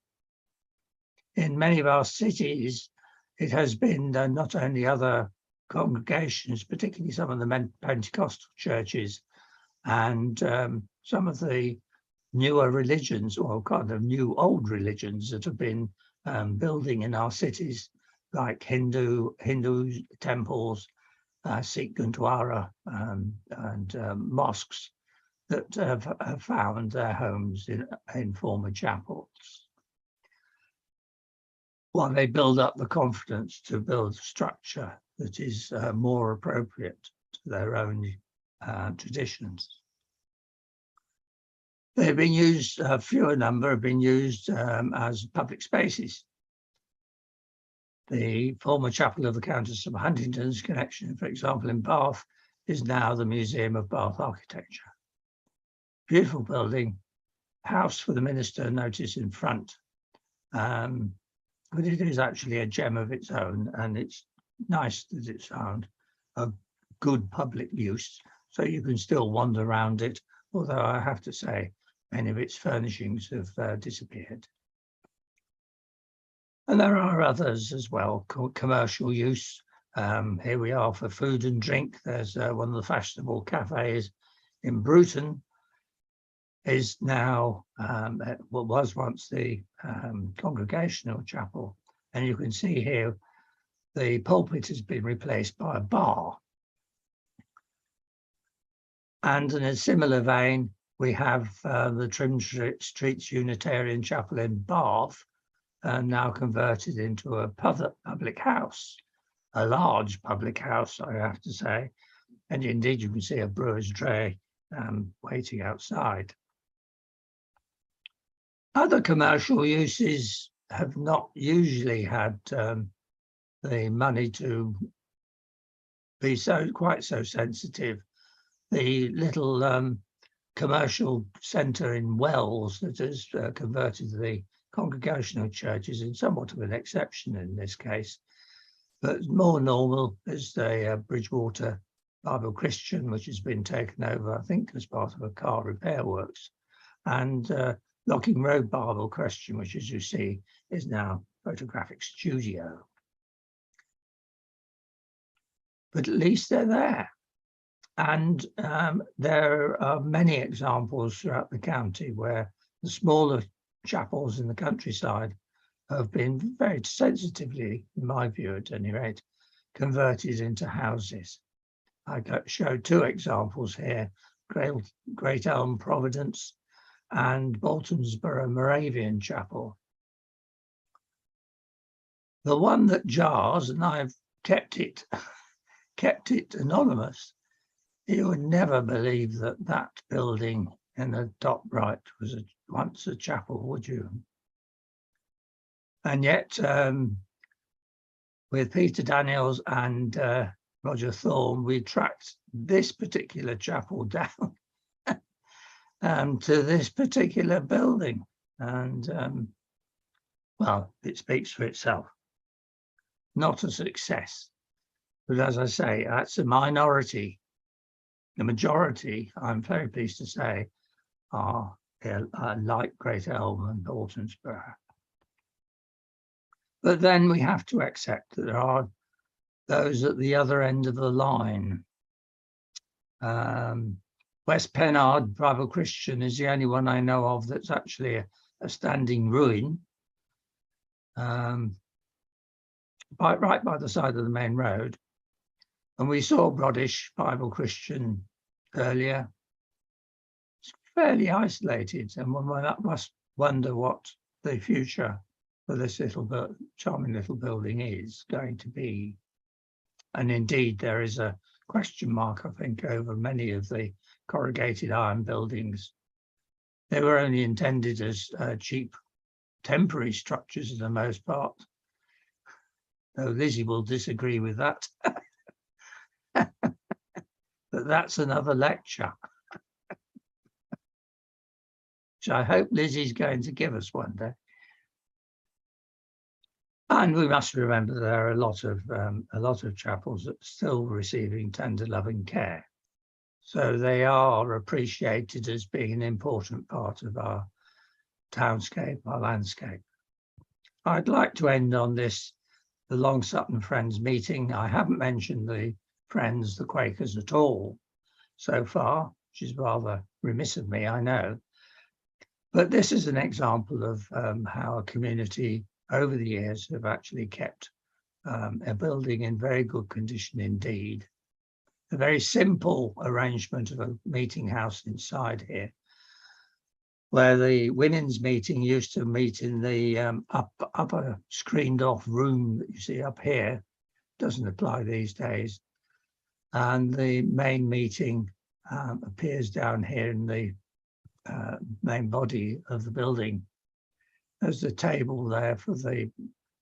In many of our cities, it has been not only other congregations, particularly some of the Pentecostal churches and some of the newer religions, or kind of new old religions that have been building in our cities, like Hindu temples, Sikh Gurdwara, and mosques that have found their homes in former chapels, while they build up the confidence to build a structure that is more appropriate to their own traditions. They've been used, a fewer number have been used as public spaces. The former chapel of the Countess of Huntingdon's connection, for example, in Bath, is now the Museum of Bath Architecture. Beautiful building, house for the minister, notice in front. But it is actually a gem of its own, and it's nice that it's found a good public use, so you can still wander around it, although I have to say many of its furnishings have disappeared. And there are others as well, commercial use. Here we are for food and drink. There's one of the fashionable cafes in Bruton, is now what was once the congregational chapel. And you can see here the pulpit has been replaced by a bar. And in a similar vein, we have the Trim Streets Unitarian Chapel in Bath, now converted into a public house, a large public house, I have to say. And indeed, you can see a brewer's dray waiting outside. Other commercial uses have not usually had the money to be quite so sensitive. The little commercial centre in Wells that has converted the congregational church is in somewhat of an exception in this case, but more normal is the Bridgewater Bible Christian, which has been taken over, I think, as part of a car repair works, and Locking Road Bible Christian, which, as you see, is now photographic studio. But at least they're there. And there are many examples throughout the county where the smaller chapels in the countryside have been very sensitively, in my view at any rate, converted into houses. I showed two examples here, Great Elm Providence and Boltonsborough Moravian Chapel. The one that jars, and I've kept it anonymous, you would never believe that that building in the top right was once a chapel, would you? And yet, with Peter Daniels and Roger Thorne, we tracked this particular chapel down to this particular building. And, well, it speaks for itself. Not a success. But as I say, that's a minority. The majority, I'm very pleased to say, are like Great Elm and Boltonsborough. But then we have to accept that there are those at the other end of the line. West Pennard Bible Christian is the only one I know of that's actually a standing ruin, right by the side of the main road. And we saw Brodish Bible Christian earlier. fairly isolated, and one must wonder what the future for this little charming little building is going to be. And indeed, there is a question mark, I think, over many of the corrugated iron buildings. They were only intended as cheap temporary structures for the most part. Though Lizzie will disagree with that. But that's another lecture, which I hope Lizzie's going to give us one day. And we must remember there are a lot of chapels that are still receiving tender loving care. So they are appreciated as being an important part of our townscape, our landscape. I'd like to end on this, the Long Sutton Friends meeting. I haven't mentioned the Friends, the Quakers, at all so far, which is rather remiss of me, I know. But this is an example of how a community over the years have actually kept a building in very good condition indeed. A very simple arrangement of a meeting house inside here, where the women's meeting used to meet in the upper screened off room that you see up here. Doesn't apply these days. And the main meeting appears down here in the main body of the building. There's the table there for the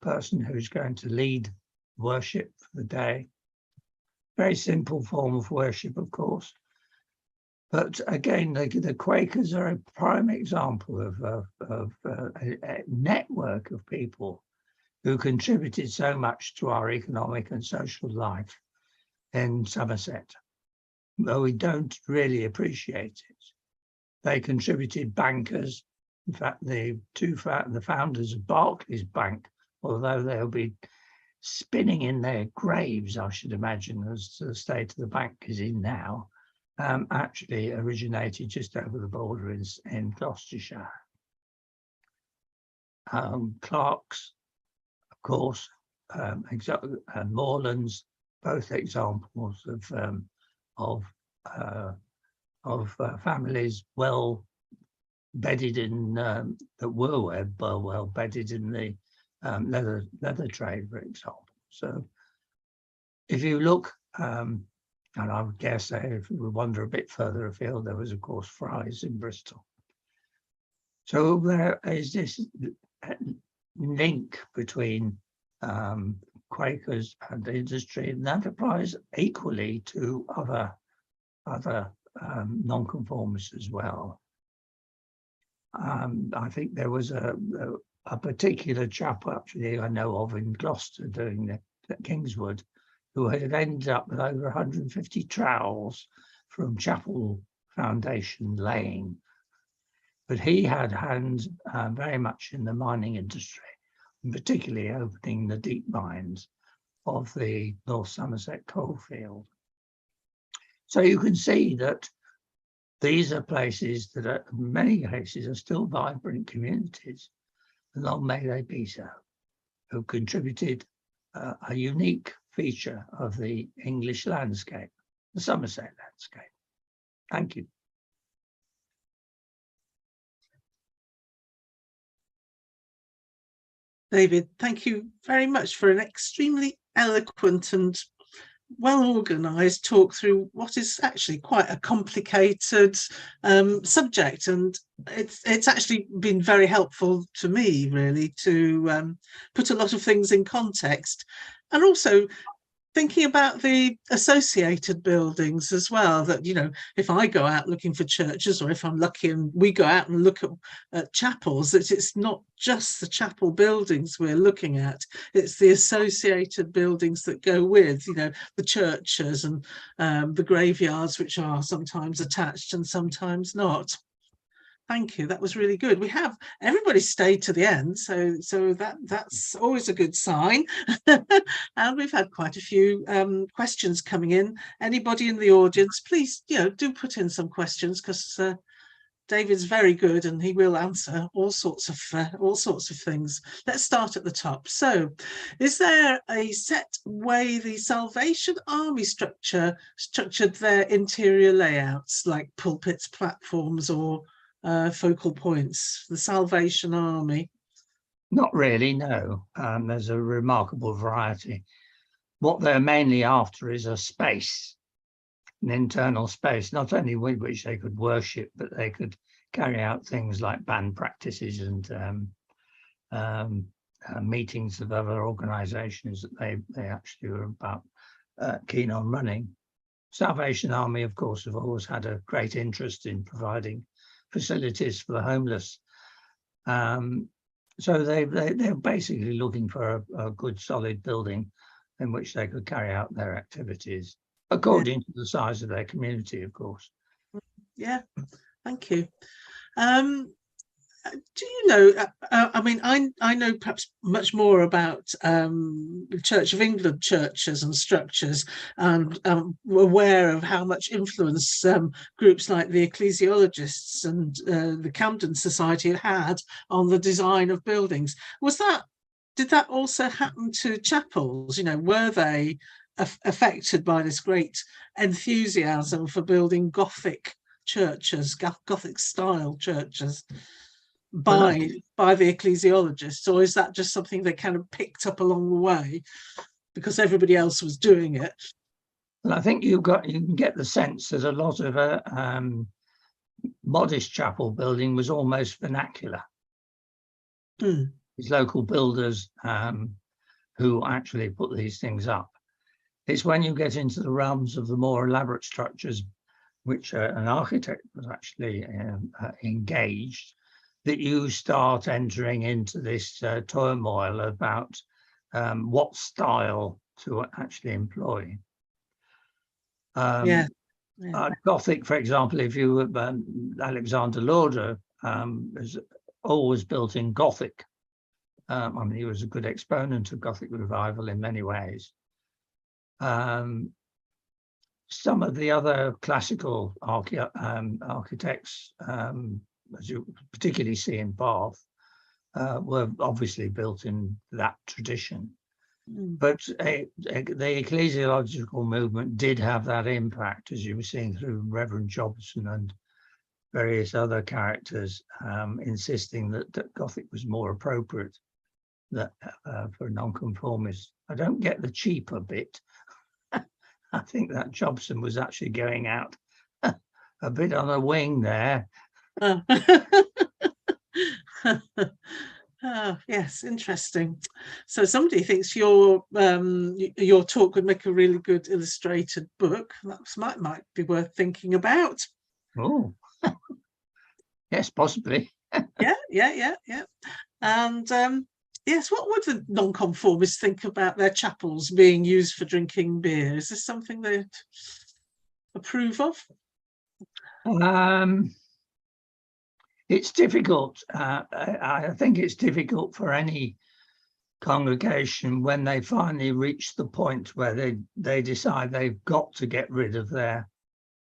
person who's going to lead worship for the day. Very simple form of worship, of course. But again, the Quakers are a prime example of a network of people who contributed so much to our economic and social life in Somerset, though we don't really appreciate it. They contributed bankers. In fact, the founders of Barclays Bank, although they'll be spinning in their graves, I should imagine, as the state of the bank is in now, actually originated just over the border in Gloucestershire. Clark's, of course, and Moreland's, both examples of families well bedded in that were well bedded in the leather trade, for example. So if you look, and I would guess that if we wander a bit further afield, there was of course Fry's in Bristol. So there is this link between Quakers and the industry, and that applies equally to other nonconformists as well. I think there was a particular chap actually I know of in Gloucester doing at Kingswood, who had ended up with over 150 trowels from chapel foundation laying. But he had hands very much in the mining industry, and particularly opening the deep mines of the North Somerset coalfield. So you can see that these are places that are, in many cases, are still vibrant communities, and long may they be so, who contributed a unique feature of the English landscape, the Somerset landscape. Thank you. David, thank you very much for an extremely eloquent and well-organised talk through what is actually quite a complicated subject, and it's actually been very helpful to me really to put a lot of things in context, and also thinking about the associated buildings as well, that, you know, if I go out looking for churches, or if I'm lucky and we go out and look at chapels, that it's not just the chapel buildings we're looking at, it's the associated buildings that go with, you know, the churches and the graveyards, which are sometimes attached and sometimes not. Thank you. That was really good. We have everybody stayed to the end, so that's always a good sign. And we've had quite a few questions coming in. Anybody in the audience, please, you know, do put in some questions, because David's very good, and he will answer all sorts of things. Let's start at the top. So, is there a set way the Salvation Army structured their interior layouts, like pulpits, platforms, or focal points? The Salvation Army. Not really, no. There's a remarkable variety. What they're mainly after is a space, an internal space, not only with which they could worship, but they could carry out things like band practices and meetings of other organisations that they actually were about keen on running. Salvation Army, of course, have always had a great interest in providing facilities for the homeless. So they're basically looking for a good, solid building in which they could carry out their activities, according to the size of their community, of course. Yeah, thank you. Do you know, I mean, I know perhaps much more about Church of England churches and structures, and aware of how much influence groups like the ecclesiologists and the Camden Society had on the design of buildings. Did that also happen to chapels? You know, were they affected by this great enthusiasm for building Gothic churches, Gothic style churches, by the ecclesiologists, or is that just something they kind of picked up along the way because everybody else was doing it? Well, I think you can get the sense that a lot of modest chapel building was almost vernacular. These local builders who actually put these things up. It's when you get into the realms of the more elaborate structures, which an architect was actually engaged, that you start entering into this turmoil about what style to actually employ. Gothic, for example, if you Alexander Lauder was always built in Gothic. I mean, he was a good exponent of Gothic revival in many ways. Some of the other classical architects, as you particularly see in Bath, were obviously built in that tradition. But the ecclesiological movement did have that impact, as you were seeing through Reverend Jobson and various other characters, insisting that Gothic was more appropriate for nonconformists. I don't get the cheaper bit. I think that Jobson was actually going out a bit on a wing there. Oh. Oh, yes, interesting. So somebody thinks your talk would make a really good illustrated book. That might be worth thinking about. Oh, yes, possibly. Yeah. And yes, what would the nonconformists think about their chapels being used for drinking beer? Is this something they'd approve of? It's difficult. I think it's difficult for any congregation when they finally reach the point where they decide they've got to get rid of their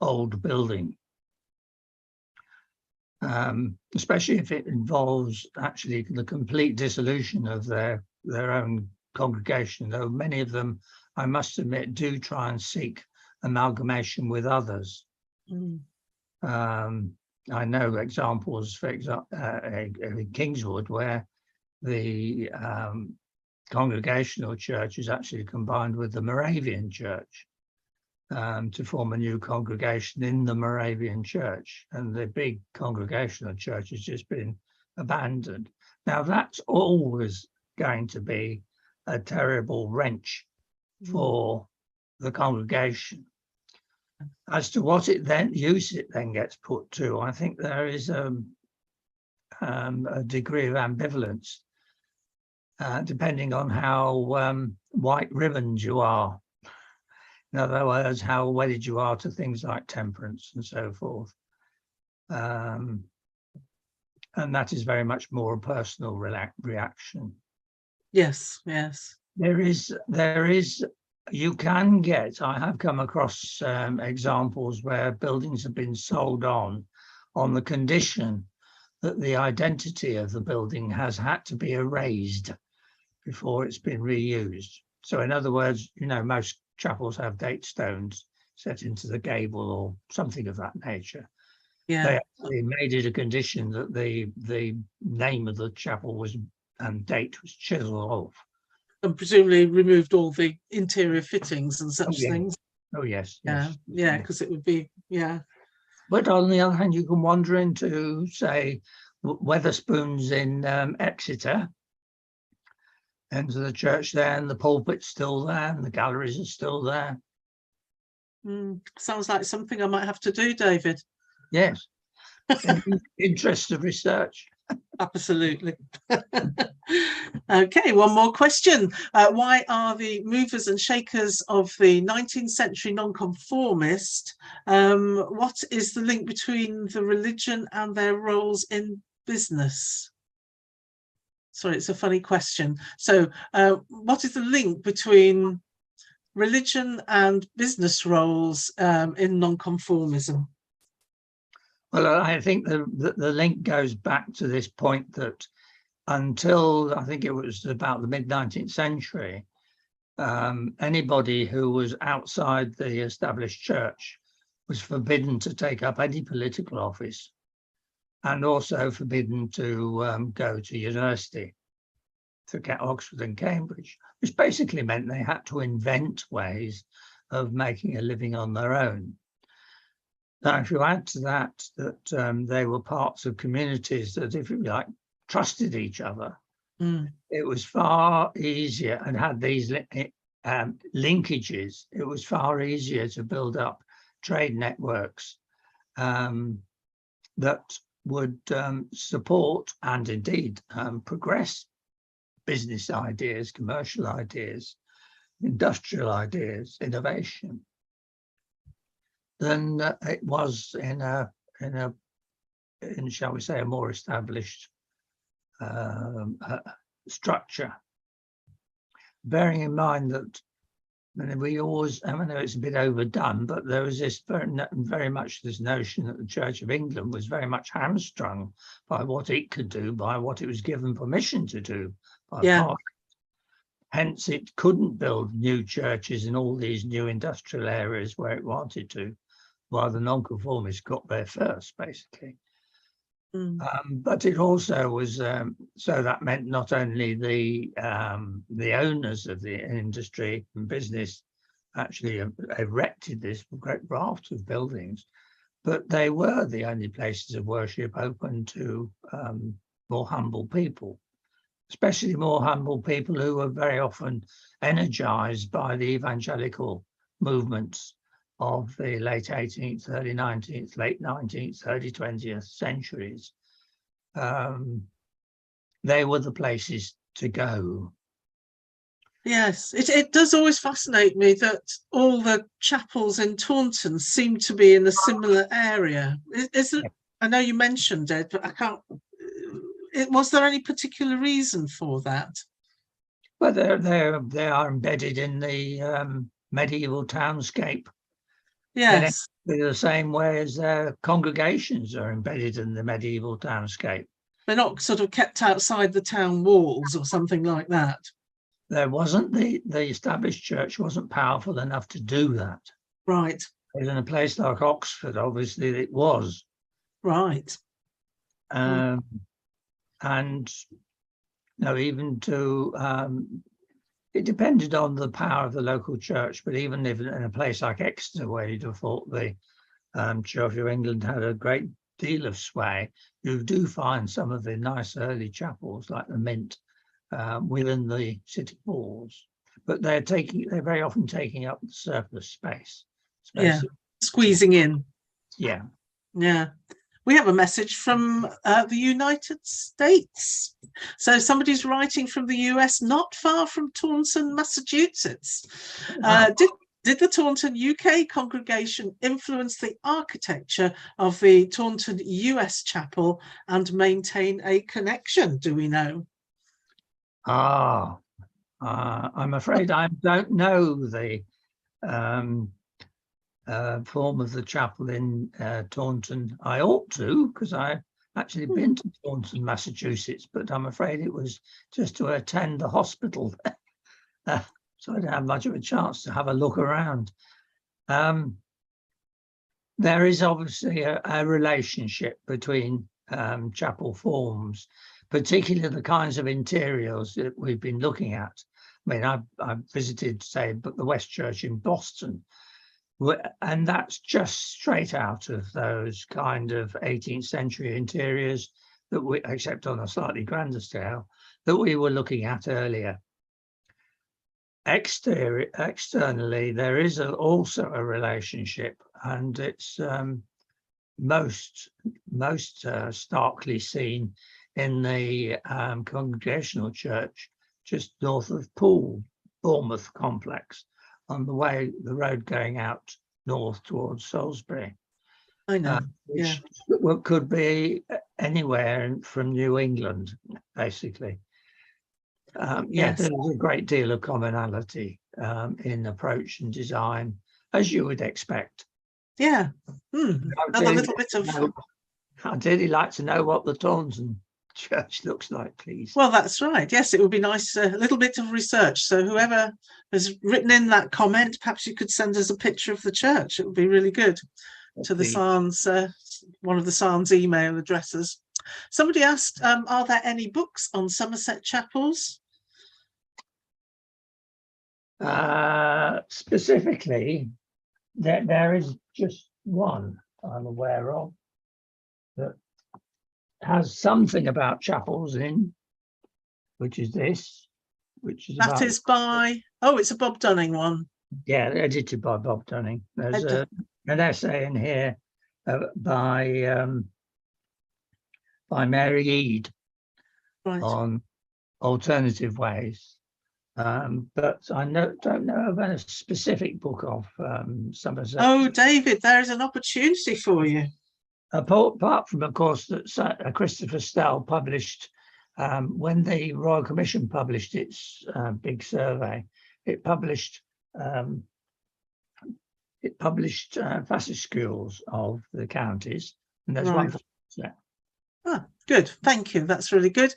old building, especially if it involves actually the complete dissolution of their own congregation, though many of them, I must admit, do try and seek amalgamation with others. I know examples, for example, in Kingswood, where the congregational church is actually combined with the Moravian church to form a new congregation in the Moravian church, and the big congregational church has just been abandoned. Now, that's always going to be a terrible wrench for the congregation. As to what use it then gets put to, I think there is a degree of ambivalence, depending on how white ribboned you are. In other words, how wedded you are to things like temperance and so forth. And that is very much more a personal reaction. Yes. There is. You can get, I have come across examples where buildings have been sold on on the condition that the identity of the building has had to be erased before it's been reused. So in other words, you know, most chapels have date stones set into the gable or something of that nature. Yeah. They actually made it a condition that the name of the chapel was and date was chiseled off. And presumably removed all the interior fittings and such yeah. things. Oh yes, Yeah, yes. yeah, because it would be, yeah. But on the other hand, you can wander into, say, Weatherspoons in Exeter, enter the church there, and the pulpit's still there, and the galleries are still there. Sounds like something I might have to do, David. Yes, in the interest of research. Absolutely. Okay, one more question. Why are the movers and shakers of the 19th century nonconformist, what is the link between the religion and their roles in business? Sorry, it's a funny question. So what is the link between religion and business roles in nonconformism? Well, I think the link goes back to this point that until I think it was about the mid-19th century, anybody who was outside the established church was forbidden to take up any political office, and also forbidden to go to university, to get Oxford and Cambridge, which basically meant they had to invent ways of making a living on their own. Now, if you add to that they were parts of communities that, if you like, trusted each other, it was far easier, and had these linkages, it was far easier to build up trade networks that would support and indeed progress business ideas, commercial ideas, industrial ideas, innovation, than it was in shall we say, a more established structure. Bearing in mind that, we always, I know it's a bit overdone, but there was this very much this notion that the Church of England was very much hamstrung by what it could do, by what it was given permission to do by Parliament. Hence, it couldn't build new churches in all these new industrial areas where it wanted to, while the nonconformists got there first, basically. But it also was, so that meant not only the owners of the industry and business actually erected this great raft of buildings, but they were the only places of worship open to more humble people, especially more humble people who were very often energized by the evangelical movements of the late 18th, early 19th, late 19th, early 20th centuries. They were the places to go. Yes, it does always fascinate me that all the chapels in Taunton seem to be in a similar area. Is it? I know you mentioned it, but I can't. Was there any particular reason for that? Well, they are embedded in the medieval townscape. Yes, in the same way as their congregations are embedded in the medieval townscape. They're not sort of kept outside the town walls or something like that. There wasn't the established church wasn't powerful enough to do that. Right. In a place like Oxford, obviously it was. Right. And even to it depended on the power of the local church, but even if in a place like Exeter, where you'd have thought the Church of England had a great deal of sway, you do find some of the nice early chapels like the Mint within the city walls, but they're very often taking up the surplus space. Yeah, squeezing in. Yeah. We have a message from the United States. So somebody's writing from the US, not far from Taunton, Massachusetts. Did the Taunton UK congregation influence the architecture of the Taunton US chapel and maintain a connection? Do we know? I'm afraid I don't know the form of the chapel in Taunton. I ought to, because I actually been to Taunton, Massachusetts, but I'm afraid it was just to attend the hospital. So I didn't have much of a chance to have a look around. There is obviously a relationship between chapel forms, particularly the kinds of interiors that we've been looking at. I mean, I've visited, say, the West Church in Boston, and that's just straight out of those kind of 18th century interiors that we, except on a slightly grander scale, that we were looking at earlier. Externally, there is also a relationship, and it's most starkly seen in the Congregational Church just north of Poole, Bournemouth complex, on the road going out north towards Salisbury. I know, which could be anywhere from New England, basically. Yes. There's a great deal of commonality in approach and design, as you would expect. Yeah. Another little bit of... I'd really like to know what the Taunton Church looks like, please. Well, that's right. Yes, it would be nice, a little bit of research. So whoever has written in that comment, perhaps you could send us a picture of the church. It would be really good. To the SANHS, one of the SANHS email addresses. Somebody asked, are there any books on Somerset chapels? Specifically, there is just one I'm aware of that has something about chapels in, which is this, which is that is by, oh, it's a Bob Dunning one. Yeah, edited by Bob Dunning. There's an essay in here by Mary Eade on alternative ways. But I don't know of a specific book of Somerset. Oh, David, there is an opportunity for you. Apart from, of course, that Christopher Stell published, when the Royal Commission published its big survey, it published fascicules of the counties, and there's one for that. Ah, good, thank you. That's really good.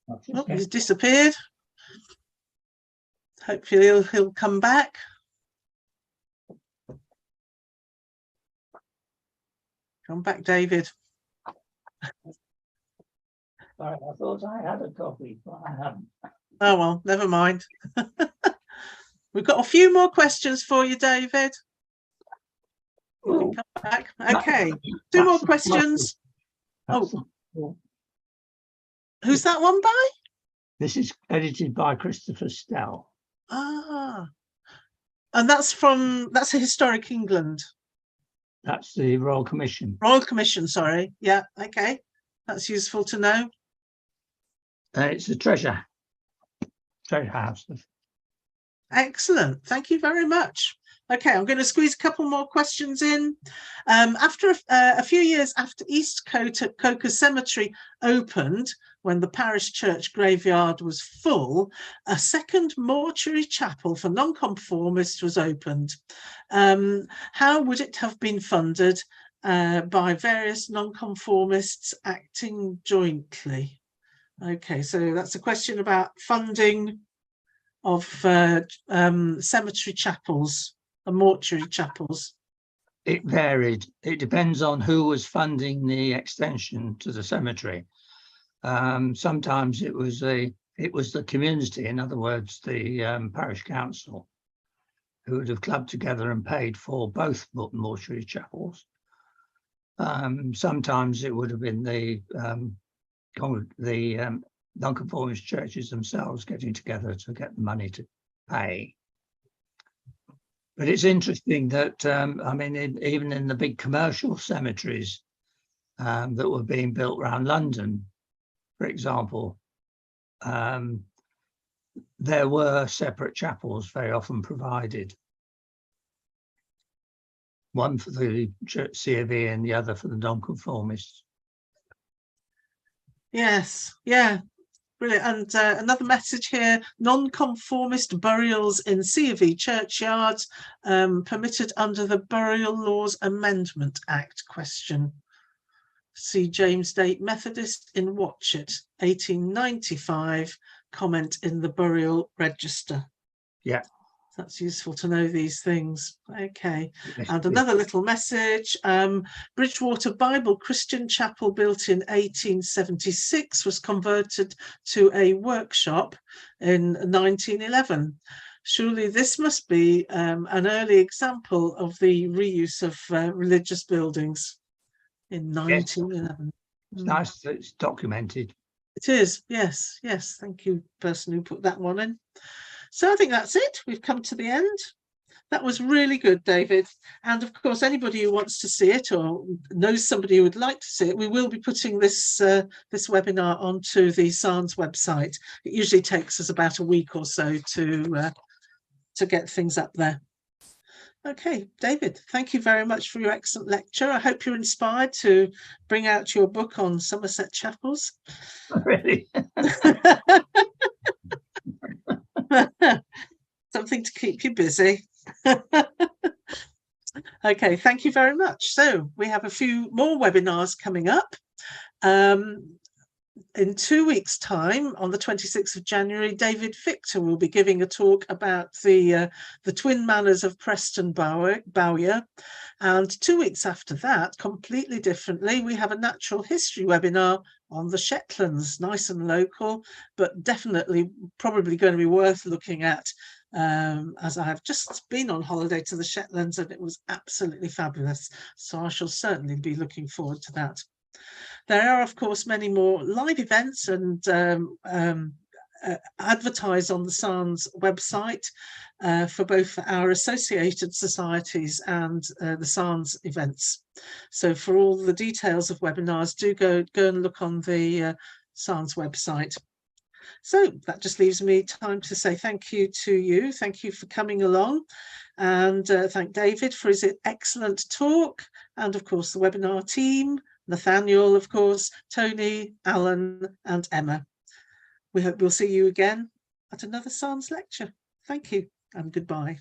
Oh, he's disappeared. Hopefully he'll come back. Come back, David. Sorry, I thought I had a copy, but I haven't. Oh well, never mind. We've got a few more questions for you, David. You can come back. Okay, two more questions. Oh, who's that one by? This is edited by Christopher Stell. Ah, and that's a Historic England. That's the Royal Commission. Royal Commission, sorry. Yeah, okay. That's useful to know. It's a treasure house. Excellent. Thank you very much. Okay, I'm going to squeeze a couple more questions in. After a few years after East Coker Cemetery opened, when the parish church graveyard was full, a second mortuary chapel for nonconformists was opened. How would it have been funded by various nonconformists acting jointly? Okay, so that's a question about funding of cemetery chapels and mortuary chapels. It varied. It depends on who was funding the extension to the cemetery. Sometimes it was the community, in other words, the parish council, who would have clubbed together and paid for both mortuary chapels. Sometimes it would have been the nonconformist churches themselves getting together to get the money to pay. But it's interesting that, I mean, even in the big commercial cemeteries that were being built around London, for example, there were separate chapels very often provided. One for the C of E and the other for the nonconformists. Yes, yeah. Brilliant. And another message here: nonconformist burials in C of E churchyards permitted under the Burial Laws Amendment Act. Question. See James Date Methodist in Watchet, 1895. Comment in the burial register. Yeah. That's useful to know these things. Okay. Yes, And please. another little message. Bridgewater Bible Christian Chapel, built in 1876, was converted to a workshop in 1911. Surely this must be an early example of the reuse of religious buildings in 1911. It's nice that it's documented. It is, yes, yes. Thank you, person who put that one in. So I think that's it. We've come to the end. That was really good, David. And of course, anybody who wants to see it or knows somebody who would like to see it, we will be putting this this webinar onto the SANHS website. It usually takes us about a week or so to get things up there. Okay, David, thank you very much for your excellent lecture. I hope you're inspired to bring out your book on Somerset chapels. Really? Something to keep you busy. Okay, thank you very much. So we have a few more webinars coming up. In 2 weeks' time, on the 26th of January, David Victor will be giving a talk about the twin manors of Preston Bowyer. And 2 weeks after that, completely differently, we have a natural history webinar on the Shetlands, nice and local, but definitely probably going to be worth looking at, as I have just been on holiday to the Shetlands and it was absolutely fabulous. So I shall certainly be looking forward to that. There are, of course, many more live events and advertised on the SANHS website for both our associated societies and the SANHS events. So for all the details of webinars, do go and look on the SANHS website. So that just leaves me time to say thank you to you. Thank you for coming along, and thank David for his excellent talk, and of course the webinar team, Nathanael, of course, Tony, Allan and Emma. We hope we'll see you again at another SANHS lecture. Thank you and goodbye.